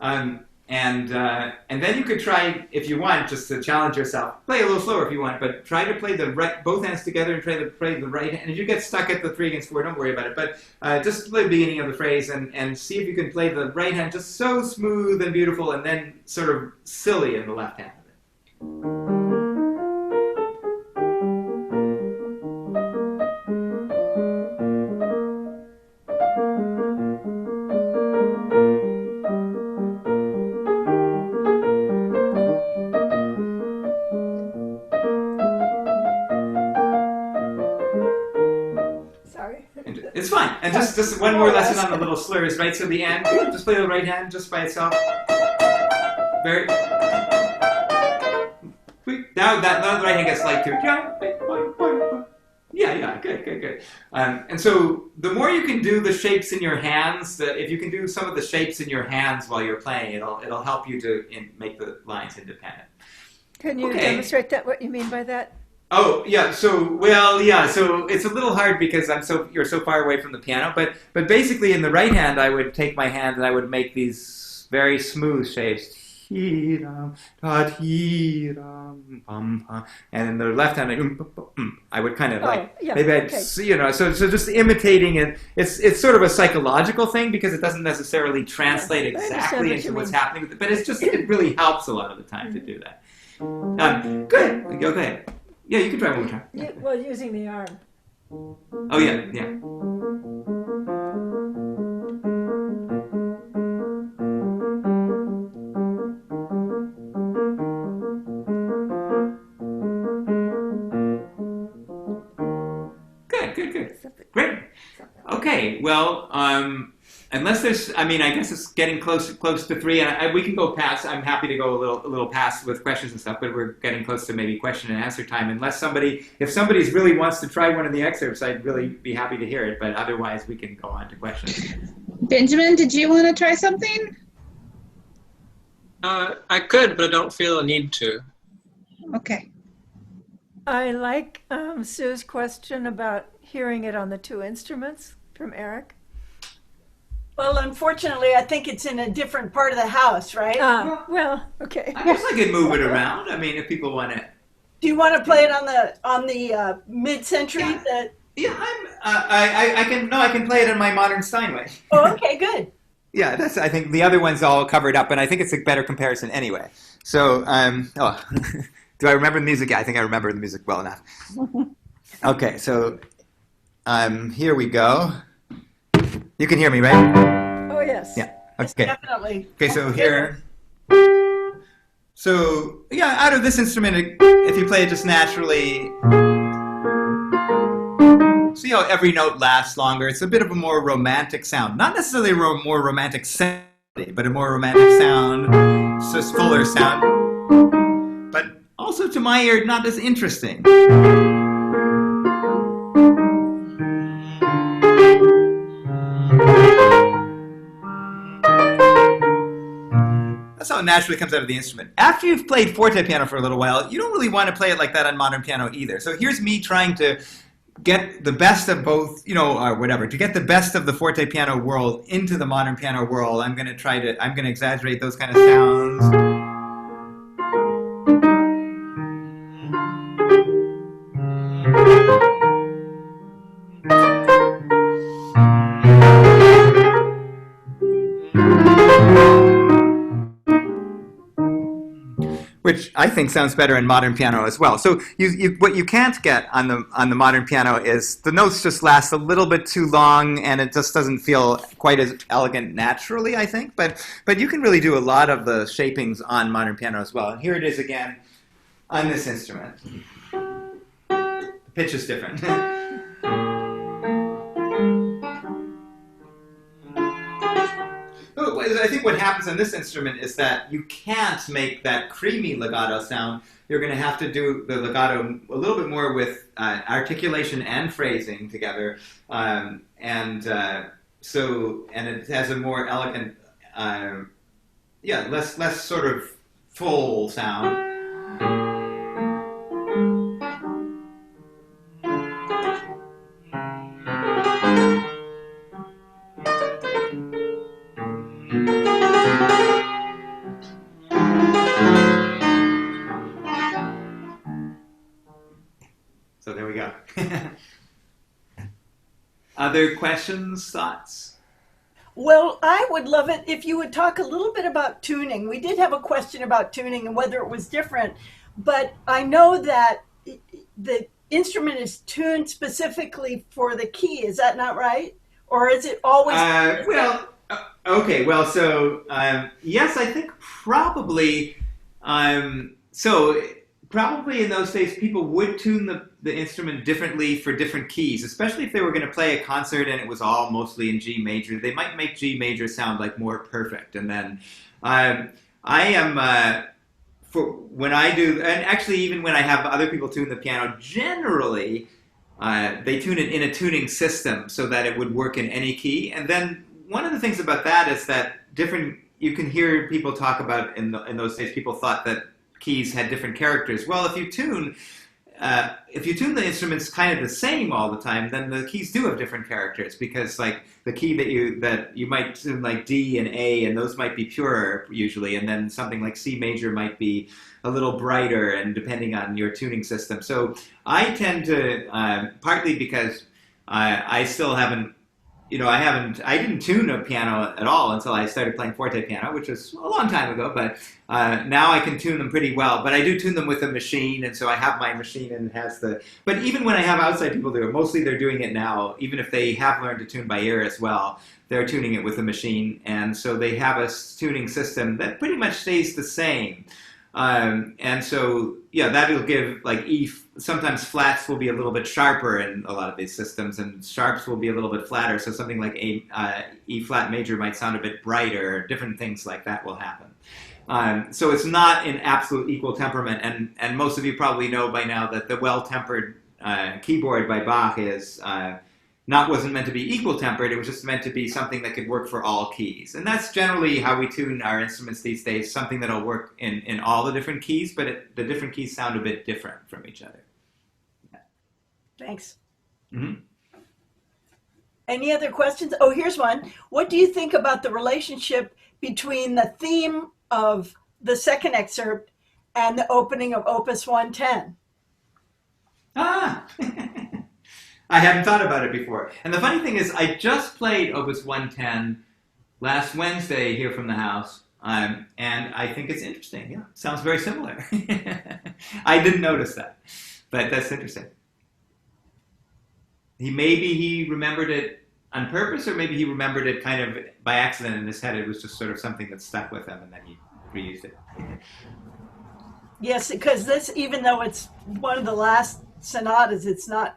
And then you could try, if you want, just to challenge yourself, play a little slower if you want, but try to play both hands together and try to play the right hand. And if you get stuck at the 3 against 4, don't worry about it. But just play the beginning of the phrase and see if you can play the right hand just so smooth and beautiful, and then sort of silly in the left hand of it. It's fine. And just one more lesson on the little slurs, right? So the end, just play the right hand just by itself. Very. Now the right hand gets light too. Yeah, good. And so the more you can do the shapes in your hands, if you can do some of the shapes in your hands while you're playing, it'll help you to make the lines independent. Can you demonstrate that? What you mean by that? Oh yeah, so it's a little hard because you're so far away from the piano, but basically in the right hand I would take my hand and I would make these very smooth shapes. And in the left hand I would kind of so just imitating it. It's sort of a psychological thing because it doesn't necessarily translate exactly into what's happening, but it really helps a lot of the time to do that. Good. Okay. Yeah, you can try one more time. Yeah, well, using the arm. Oh, yeah. Good. Great. Okay, well, unless there's, I guess it's getting close to 3, and we can go past. I'm happy to go a little past with questions and stuff, but we're getting close to maybe question and answer time. If somebody really wants to try one of the excerpts, I'd really be happy to hear it. But otherwise, we can go on to questions. Benjamin, did you want to try something? I could, but I don't feel a need to. Okay. I like Sue's question about hearing it on the 2 instruments from Eric. Well, unfortunately, I think it's in a different part of the house, right? Well, okay. I guess I could move it around. If people want it. Do you want to play it on the mid-century? Yeah. I can play it in my modern Steinway. Oh, okay, good. Yeah, I think the other one's all covered up, and I think it's a better comparison anyway. So, do I remember the music? Yeah, I think I remember the music well enough. Okay, so here we go. You can hear me, right? Oh, yes. Yeah. Yes, Okay. definitely. Okay, so here. So, yeah, out of this instrument, if you play it just naturally, see how every note lasts longer. It's a bit of a more romantic sound. Not necessarily a more romantic sound, but a more romantic sound. It's just fuller sound. But also, to my ear, not as interesting. That's how it naturally comes out of the instrument. After you've played fortepiano for a little while, you don't really want to play it like that on modern piano either. So here's me trying to get the best of both, or whatever, to get the best of the fortepiano world into the modern piano world. I'm going to exaggerate those kind of sounds. Which I think sounds better in modern piano as well. So what you can't get on the modern piano is the notes just last a little bit too long, and it just doesn't feel quite as elegant naturally, I think. But you can really do a lot of the shapings on modern piano as well. And here it is again on this instrument. The pitch is different. I think what happens on this instrument is that you can't make that creamy legato sound. You're going to have to do the legato a little bit more with articulation and phrasing together, and it has a more elegant, less sort of full sound. Other questions, thoughts? Well, I would love it if you would talk a little bit about tuning. We did have a question about tuning and whether it was different, but I know that the instrument is tuned specifically for the key. Is that not right? Or is it always? Okay. Well, so yes, I think probably. So probably in those days, people would tune the instrument differently for different keys, especially if they were going to play a concert and it was all mostly in G major. They might make G major sound like more perfect. And then I am, for when I do, and actually even when I have other people tune the piano, generally they tune it in a tuning system so that it would work in any key. And then one of the things about that is that you can hear people talk about in those days, people thought that keys had different characters. Well, if you tune the instruments kind of the same all the time, then the keys do have different characters, because like the key that you might tune like D and A, and those might be purer usually, and then something like C major might be a little brighter, and depending on your tuning system. So I tend to partly because I still haven't. I didn't tune a piano at all until I started playing forte piano, which was a long time ago, but now I can tune them pretty well. But I do tune them with a machine, and so I have my machine and it has but even when I have outside people do it, mostly they're doing it now, even if they have learned to tune by ear as well, they're tuning it with a machine. And so they have a tuning system that pretty much stays the same. And so, yeah, that'll give like sometimes flats will be a little bit sharper in a lot of these systems, and sharps will be a little bit flatter. So something like E flat major might sound a bit brighter. Different things like that will happen. So it's not in absolute equal temperament. And most of you probably know by now that the well-tempered keyboard by Bach wasn't meant to be equal tempered. It was just meant to be something that could work for all keys. And that's generally how we tune our instruments these days, something that'll work in all the different keys, but the different keys sound a bit different from each other. Thanks. Mm-hmm. Any other questions? Oh, here's one. What do you think about the relationship between the theme of the second excerpt and the opening of Opus 110? I hadn't thought about it before. And the funny thing is, I just played Opus 110 last Wednesday here from the house, and I think it's interesting. Yeah, sounds very similar. I didn't notice that, but that's interesting. Maybe he remembered it on purpose, or maybe he remembered it kind of by accident in his head. It was just sort of something that stuck with him, and then he reused it. Yes, because this, even though it's one of the last sonatas, it's not.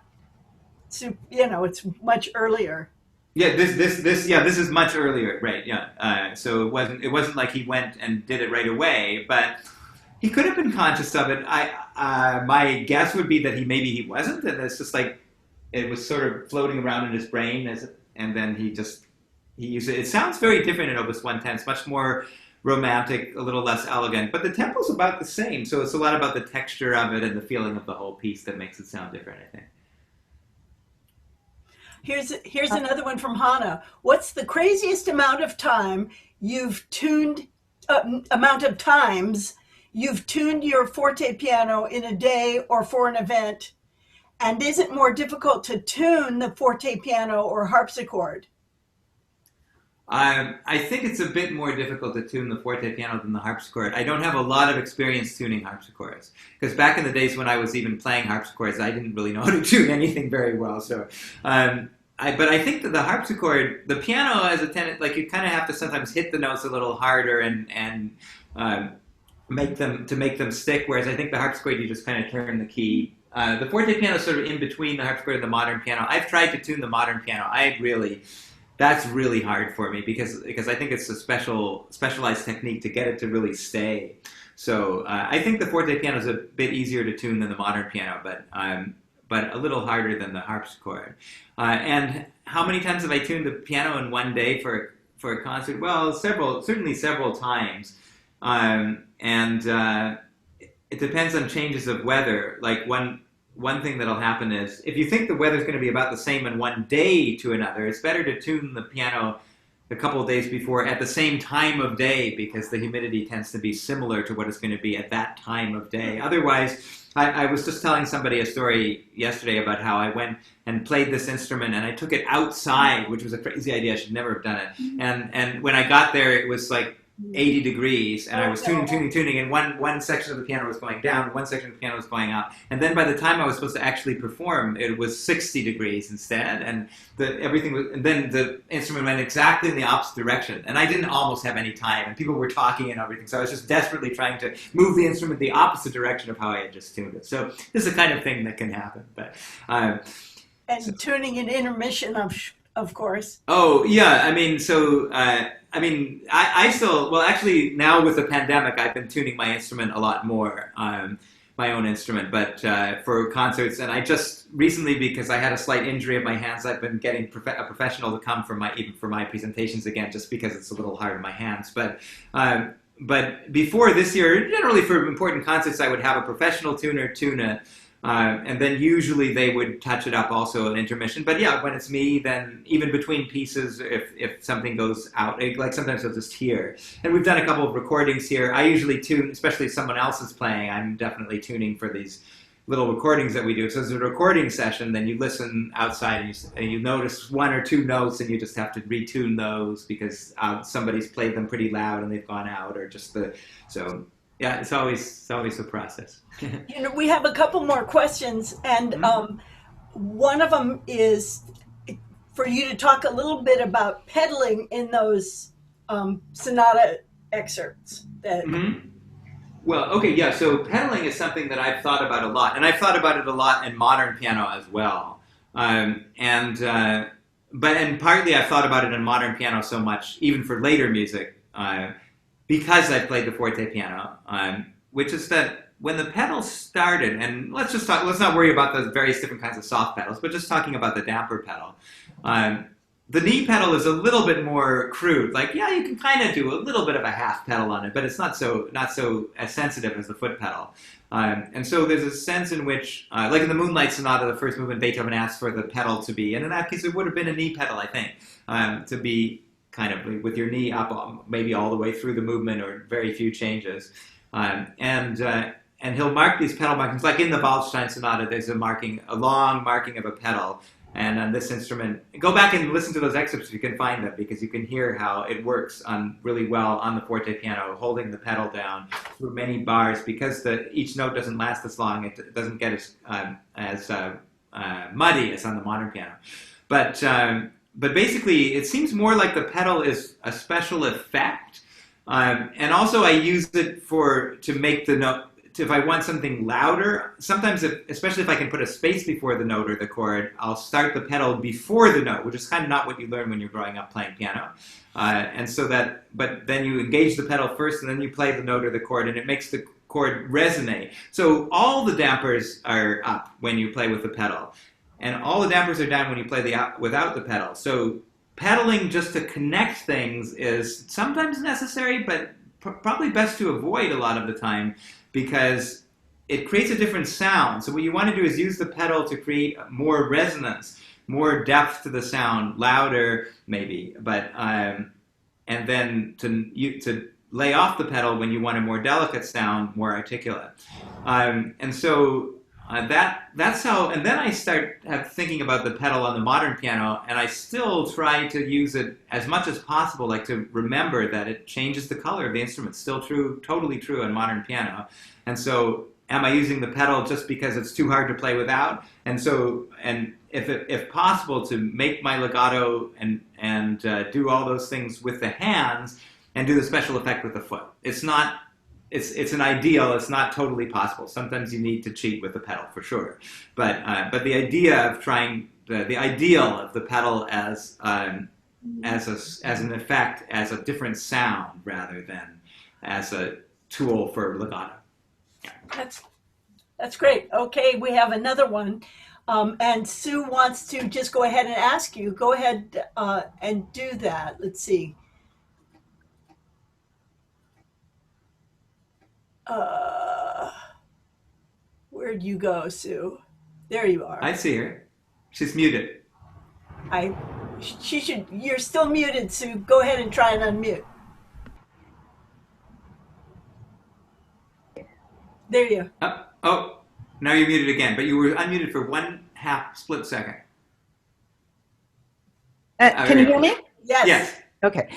It's much earlier. Yeah, this is much earlier, right? Yeah, so it wasn't like he went and did it right away, but he could have been conscious of it. My guess would be that he wasn't, and it's just like it was sort of floating around in his brain and then he used it. It sounds very different in Opus 110. It's much more romantic, a little less elegant, but the tempo's about the same. So it's a lot about the texture of it and the feeling of the whole piece that makes it sound different, I think. Here's another one from Hannah. What's the craziest amount of times you've tuned your forte piano in a day or for an event? And is it more difficult to tune the forte piano or harpsichord? I think it's a bit more difficult to tune the forte piano than the harpsichord. I don't have a lot of experience tuning harpsichords, because back in the days when I was even playing harpsichords, I didn't really know how to tune anything very well. So, but I think that the harpsichord, the piano has a tendency, like you kind of have to sometimes hit the notes a little harder and make them stick. Whereas I think the harpsichord, you just kind of turn the key. The forte piano is sort of in between the harpsichord and the modern piano. I've tried to tune the modern piano. That's really hard for me because I think it's a specialized technique to get it to really stay. So I think the forte piano is a bit easier to tune than the modern piano, but a little harder than the harpsichord. And how many times have I tuned the piano in one day for a concert? Well, certainly several times. It depends on changes of weather. Like one thing that'll happen is if you think the weather's going to be about the same in one day to another, it's better to tune the piano a couple of days before at the same time of day, because the humidity tends to be similar to what it's going to be at that time of day. Otherwise, I was just telling somebody a story yesterday about how I went and played this instrument and I took it outside, which was a crazy idea. I should never have done it. And when I got there, it was like 80 degrees, and I was tuning, and one section of the piano was going down, one section of the piano was going up, and then by the time I was supposed to actually perform, it was 60 degrees instead, and then the instrument went exactly in the opposite direction, and I didn't almost have any time, and people were talking and everything, so I was just desperately trying to move the instrument the opposite direction of how I had just tuned it. So this is the kind of thing that can happen. But tuning in intermission, of course. Oh yeah, I mean, so I still, well, actually now with the pandemic, I've been tuning my instrument a lot more, my own instrument, but for concerts, and I just recently, because I had a slight injury of my hands, I've been getting a professional to come even for my presentations again, just because it's a little hard on my hands. But before this year, generally for important concerts, I would have a professional tuner tune it. And then usually they would touch it up also at intermission. But yeah, when it's me, then even between pieces, if something goes out, like sometimes I'll just hear. And we've done a couple of recordings here. I usually tune, especially if someone else is playing, I'm definitely tuning for these little recordings that we do. So as a recording session, then you listen outside and you notice one or two notes and you just have to retune those because somebody's played them pretty loud and they've gone out, or just so. Yeah, it's always a process. We have a couple more questions, and one of them is for you to talk a little bit about pedaling in those sonata excerpts. Well, okay, yeah. So pedaling is something that I've thought about a lot, and I've thought about it a lot in modern piano as well. But partly I've thought about it in modern piano so much, even for later music. Because I played the fortepiano, which is that when the pedals started, and let's not worry about the various different kinds of soft pedals, but just talking about the damper pedal. The knee pedal is a little bit more crude. Like, yeah, you can kind of do a little bit of a half pedal on it, but it's not so as sensitive as the foot pedal. And so there's a sense in which, like in the Moonlight Sonata, the first movement, Beethoven asked for the pedal to be, and in that case it would have been a knee pedal, I think, to be kind of with your knee up maybe all the way through the movement or very few changes. And he'll mark these pedal markings. Like in the Waldstein Sonata, there's a long marking of a pedal. And on this instrument, go back and listen to those excerpts if you can find them, because you can hear how it works really well on the fortepiano, holding the pedal down through many bars, because each note doesn't last as long. It doesn't get as muddy as on the modern piano. But basically, it seems more like the pedal is a special effect. And also I use it to make the note, if I want something louder, sometimes, especially if I can put a space before the note or the chord, I'll start the pedal before the note, which is kind of not what you learn when you're growing up playing piano. But then you engage the pedal first, and then you play the note or the chord, and it makes the chord resonate. So all the dampers are up when you play with the pedal. And all the dampers are down when you play without the pedal. So pedaling just to connect things is sometimes necessary, but probably best to avoid a lot of the time, because it creates a different sound. So what you want to do is use the pedal to create more resonance, more depth to the sound, louder maybe, but and then to lay off the pedal when you want a more delicate sound, more articulate. And so that's how, and then I start thinking about the pedal on the modern piano, and I still try to use it as much as possible, like to remember that it changes the color of the instrument. Still true, totally true on modern piano. And so am I using the pedal just because it's too hard to play without? And if possible, to make my legato and do all those things with the hands and do the special effect with the foot. It's an ideal. It's not totally possible. Sometimes you need to cheat with the pedal for sure. But the idea of trying the ideal of the pedal as an effect, as a different sound rather than as a tool for legato. Yeah. That's great. Okay, we have another one, and Sue wants to just go ahead and ask you. Go ahead and do that. Let's see. Where'd you go, Sue? There you are. I see her. She's muted. She should. You're still muted, Sue. Go ahead and try and unmute. There you. Oh, now you're muted again, but you were unmuted for 1/2 split second. Can you hear me? Yes. Yes. Okay.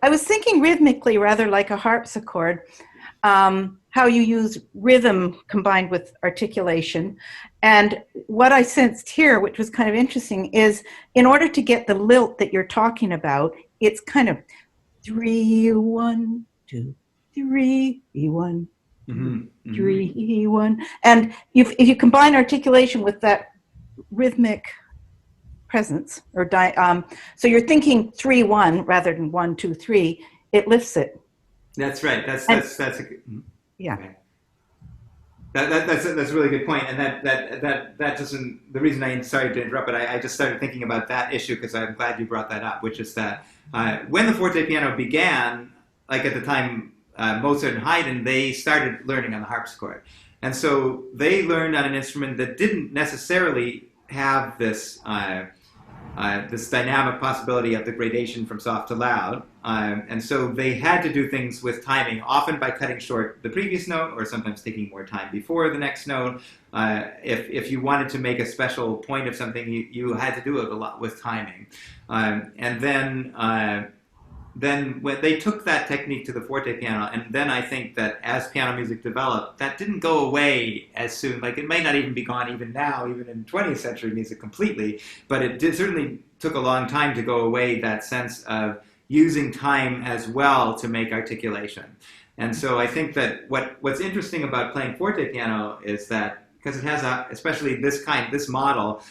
I was thinking rhythmically, rather like a harpsichord, how you use rhythm combined with articulation. And what I sensed here, which was kind of interesting, is in order to get the lilt that you're talking about, it's kind of 3, 1, 2, 3, 1, 3, 1. And if you combine articulation with that rhythmic presence, or so you're thinking 3, 1 rather than 1, 2, 3, it lifts it. That's right. That's a good. Yeah. Okay. That's a really good point, and that doesn't. The reason sorry to interrupt, but I just started thinking about that issue because I'm glad you brought that up, which is that when the forte piano began, like at the time Mozart and Haydn, they started learning on the harpsichord, and so they learned on an instrument that didn't necessarily have this this dynamic possibility of the gradation from soft to loud. And so they had to do things with timing, often by cutting short the previous note or sometimes taking more time before the next note. If you wanted to make a special point of something, you had to do it a lot with timing. And then when they took that technique to the forte piano, and then I think that as piano music developed, that didn't go away as soon. Like it may not even be gone even now, even in 20th century music completely, but it certainly took a long time to go away, that sense of using time as well to make articulation. And so I think that what's interesting about playing forte piano is that, because it has especially this model,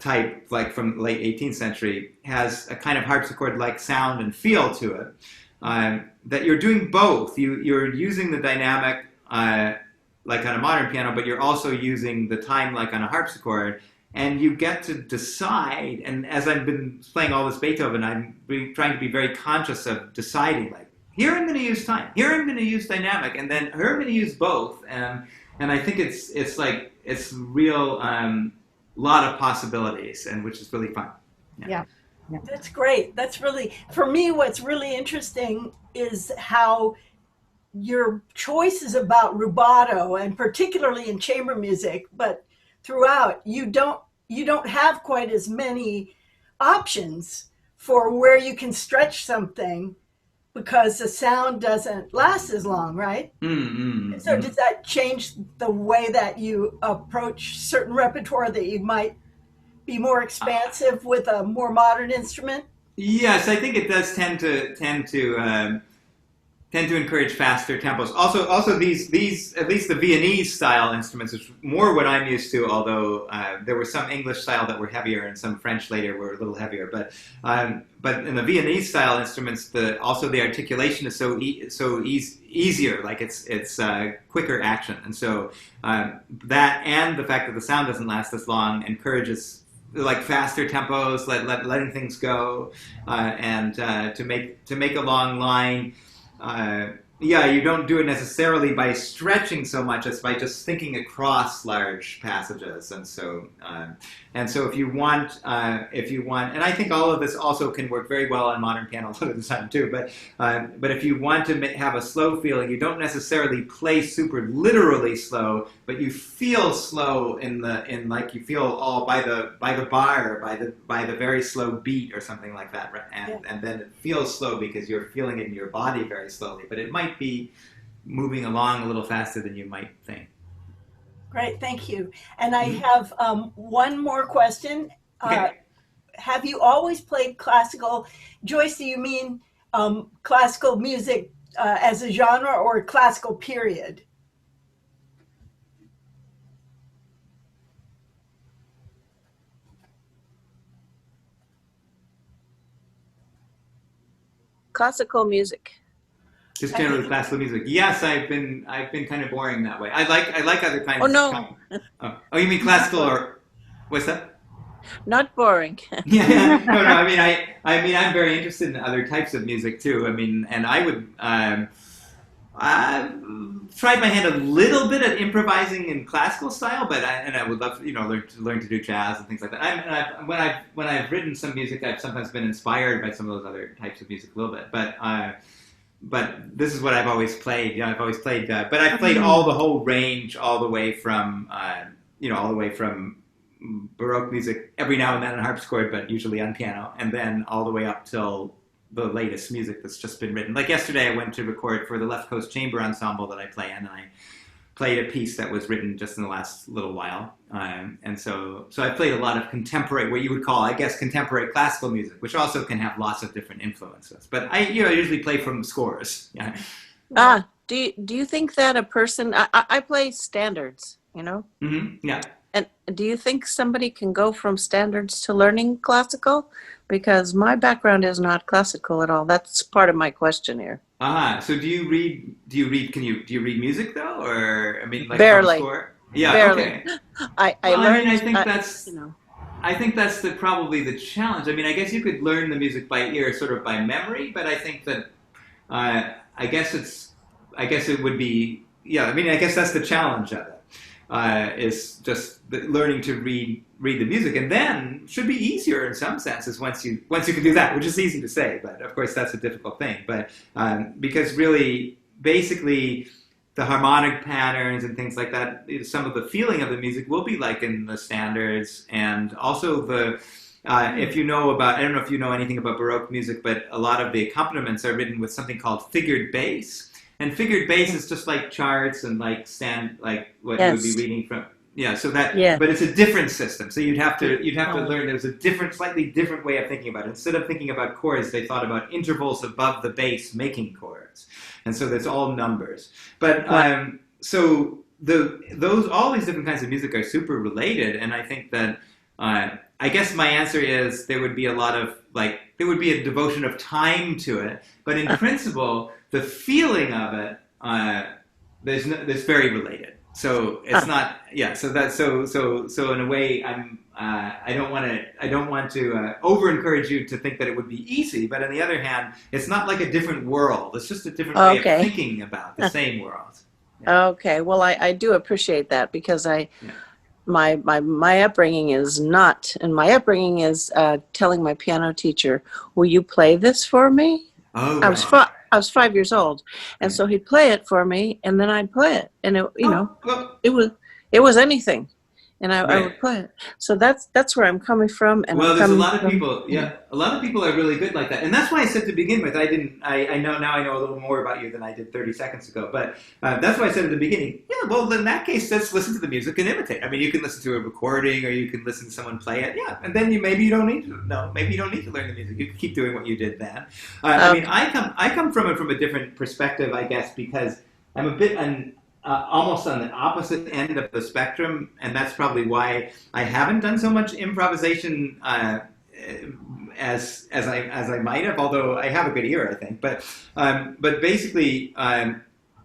type, like from late 18th century, has a kind of harpsichord-like sound and feel to it, that you're doing both. You're using the dynamic like on a modern piano, but you're also using the time like on a harpsichord, and you get to decide. And as I've been playing all this Beethoven, I'm trying to be very conscious of deciding, like, here I'm going to use time, here I'm going to use dynamic, and then here I'm going to use both. And I think it's real lot of possibilities, and which is really fun. Yeah. That's great. That's really, for me, what's really interesting is how your choices about rubato, and particularly in chamber music, but throughout, you don't have quite as many options for where you can stretch something, because the sound doesn't last as long, right? So does that change the way that you approach certain repertoire, that you might be more expansive with a more modern instrument? Yes, I think it does tend to encourage faster tempos. Also these at least the Viennese style instruments is more what I'm used to. Although there were some English style that were heavier, and some French later were a little heavier. But in the Viennese style instruments, the articulation is so easier. Like it's quicker action, and so that, and the fact that the sound doesn't last as long, encourages like faster tempos, letting things go, and to make a long line. You don't do it necessarily by stretching so much as by just thinking across large passages, and so if you want, and I think all of this also can work very well on modern piano a lot of the time too. But if you want to have a slow feeling, you don't necessarily play super literally slow, but you feel slow in like you feel all by the bar, by the very slow beat or something like that, and then it feels slow because you're feeling it in your body very slowly, but it might be moving along a little faster than you might think. Great, thank you. And I have one more question. Okay. Have you always played classical? Joyce, do you mean classical music as a genre, or classical period? Classical music. Just generally classical music. Yes, I've been kind of boring that way. I like other kinds. Oh no. Oh, you mean classical, or what's that? Not boring. Yeah. No. I mean, I'm very interested in other types of music too. I mean, and I I've tried my hand a little bit at improvising in classical style, but I would love to, learn to do jazz and things like that. When I've written some music, I've sometimes been inspired by some of those other types of music a little bit. But this is what I've always played. Yeah, I've always played, but I've played all the whole range, all the way from Baroque music every now and then on harpsichord, but usually on piano, and then all the way up till the latest music that's just been written. Like yesterday, I went to record for the Left Coast Chamber Ensemble that I play in, and I played a piece that was written just in the last little while. And so I played a lot of contemporary, what you would call, I guess, contemporary classical music, which also can have lots of different influences. But I usually play from scores. Yeah. Do you think that a person, I play standards, Yeah. And do you think somebody can go from standards to learning classical? Because my background is not classical at all. That's part of my question here. So do you read music though? Or, I mean, like Barely. from score? Yeah, Barely. okay. I learned. I think that's probably the challenge. I mean, I guess you could learn the music by ear, sort of by memory, but I think that I guess it would be, yeah. I mean, I guess that's the challenge of it. Is just learning to read the music, and then should be easier in some senses once you can do that, which is easy to say, but of course that's a difficult thing. But because really, basically, the harmonic patterns and things like that, some of the feeling of the music will be like in the standards, and also the if you know about, I don't know if you know anything about Baroque music, but a lot of the accompaniments are written with something called figured bass. And figured bass is just like charts and like what you would be reading from. Yeah, so that. Yeah. But it's a different system. So you'd have to learn. There's a slightly different way of thinking about it. Instead of thinking about chords, they thought about intervals above the bass making chords, and so that's all numbers. But so all these different kinds of music are super related, and I think that I guess my answer is there would be a devotion of time to it, but in principle, the feeling of it, there's very related. So it's not, yeah. So in a way, I don't want to over encourage you to think that it would be easy, but on the other hand, it's not like a different world. It's just a different way of thinking about the same world. Yeah. Okay. Well, I do appreciate that, because my upbringing is not, and my upbringing is telling my piano teacher, "Will you play this for me?" Oh, I was 5 years old, and so he'd play it for me, and then I'd play it, and it was anything, and I would play it. So that's where I'm coming from. And well, there's a lot of people. Yeah, a lot of people are really good like that, and that's why I said to begin with, I know a little more about you than I did 30 seconds ago. But that's why I said at the beginning. Yeah, well, in that case, let's listen to the music and imitate. I mean, you can listen to a recording, or you can listen to someone play it. Yeah, and then maybe you don't need to learn the music. You can keep doing what you did then. I mean, I come from it from a different perspective, I guess, because I'm a bit almost on the opposite end of the spectrum, and that's probably why I haven't done so much improvisation as I might have. Although I have a good ear, I think. But basically,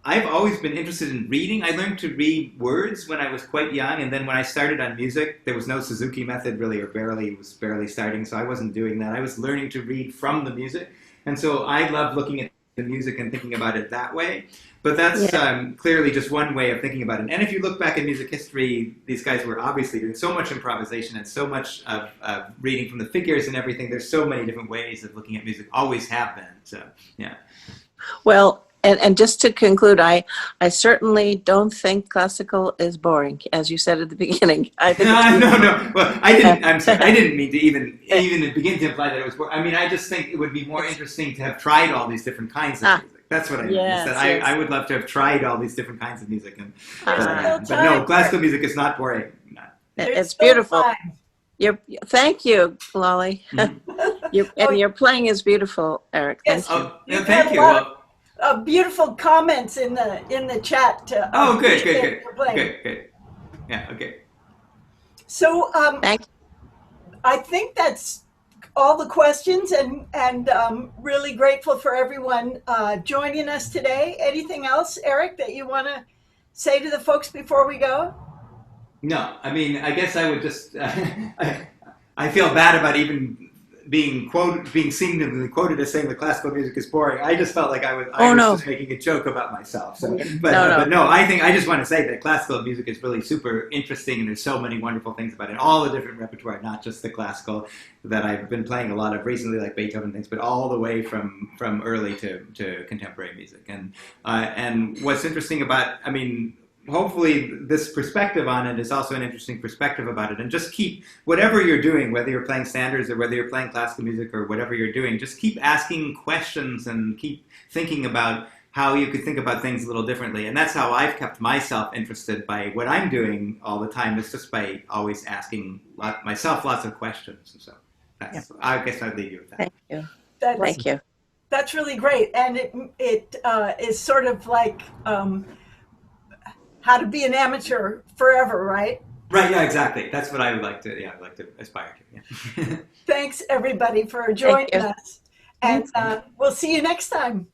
I've always been interested in reading. I learned to read words when I was quite young, and then when I started on music, there was no Suzuki method really, or it was barely starting, so I wasn't doing that. I was learning to read from the music, and so I love looking at the music and thinking about it that way. But that's clearly just one way of thinking about it. And if you look back in music history, these guys were obviously doing so much improvisation and so much of reading from the figures and everything. There's so many different ways of looking at music, always have been. So, yeah. Well, and just to conclude, I certainly don't think classical is boring, as you said at the beginning. I think no. Well, I didn't. I'm sorry. I didn't mean to even begin to imply that it was boring. I mean, I just think it would be more interesting to have tried all these different kinds of music. That's what I mean. Yes, I would love to have tried all these different kinds of music, but no, classical music is not boring. No. It's beautiful. Thank you, Lolly. And your playing is beautiful, Eric. Yes. Thank you. Thank you. Beautiful comments in the chat. Good. Yeah, okay. So Thank you. I think that's all the questions, and really grateful for everyone joining us today. Anything else, Eric, that you want to say to the folks before we go? No, I mean, I guess I would just, I feel bad about even being seen and quoted as saying that classical music is boring. I just felt like I was just making a joke about myself. So, but no, I just want to say that classical music is really super interesting, and there's so many wonderful things about it. All the different repertoire, not just the classical that I've been playing a lot of recently, like Beethoven things, but all the way from early to contemporary music. And what's interesting about, I mean, hopefully this perspective on it is also an interesting perspective about it. And just keep, whatever you're doing, whether you're playing standards or whether you're playing classical music or whatever you're doing, just keep asking questions and keep thinking about how you could think about things a little differently. And that's how I've kept myself interested by what I'm doing all the time, is just by always asking myself lots of questions. And so I guess I'd leave you with that. Thank you. Thank you. That's really great. And it is sort of like how to be an amateur forever, right? Right, yeah, exactly. That's what I would like to aspire to. Yeah. Thanks, everybody, for joining us. And we'll see you next time.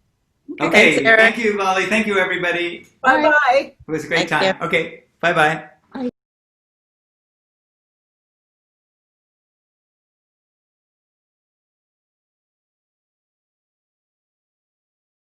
Okay, thank you, Lolly. Thank you, everybody. Bye-bye. It was a great time. Okay, bye-bye.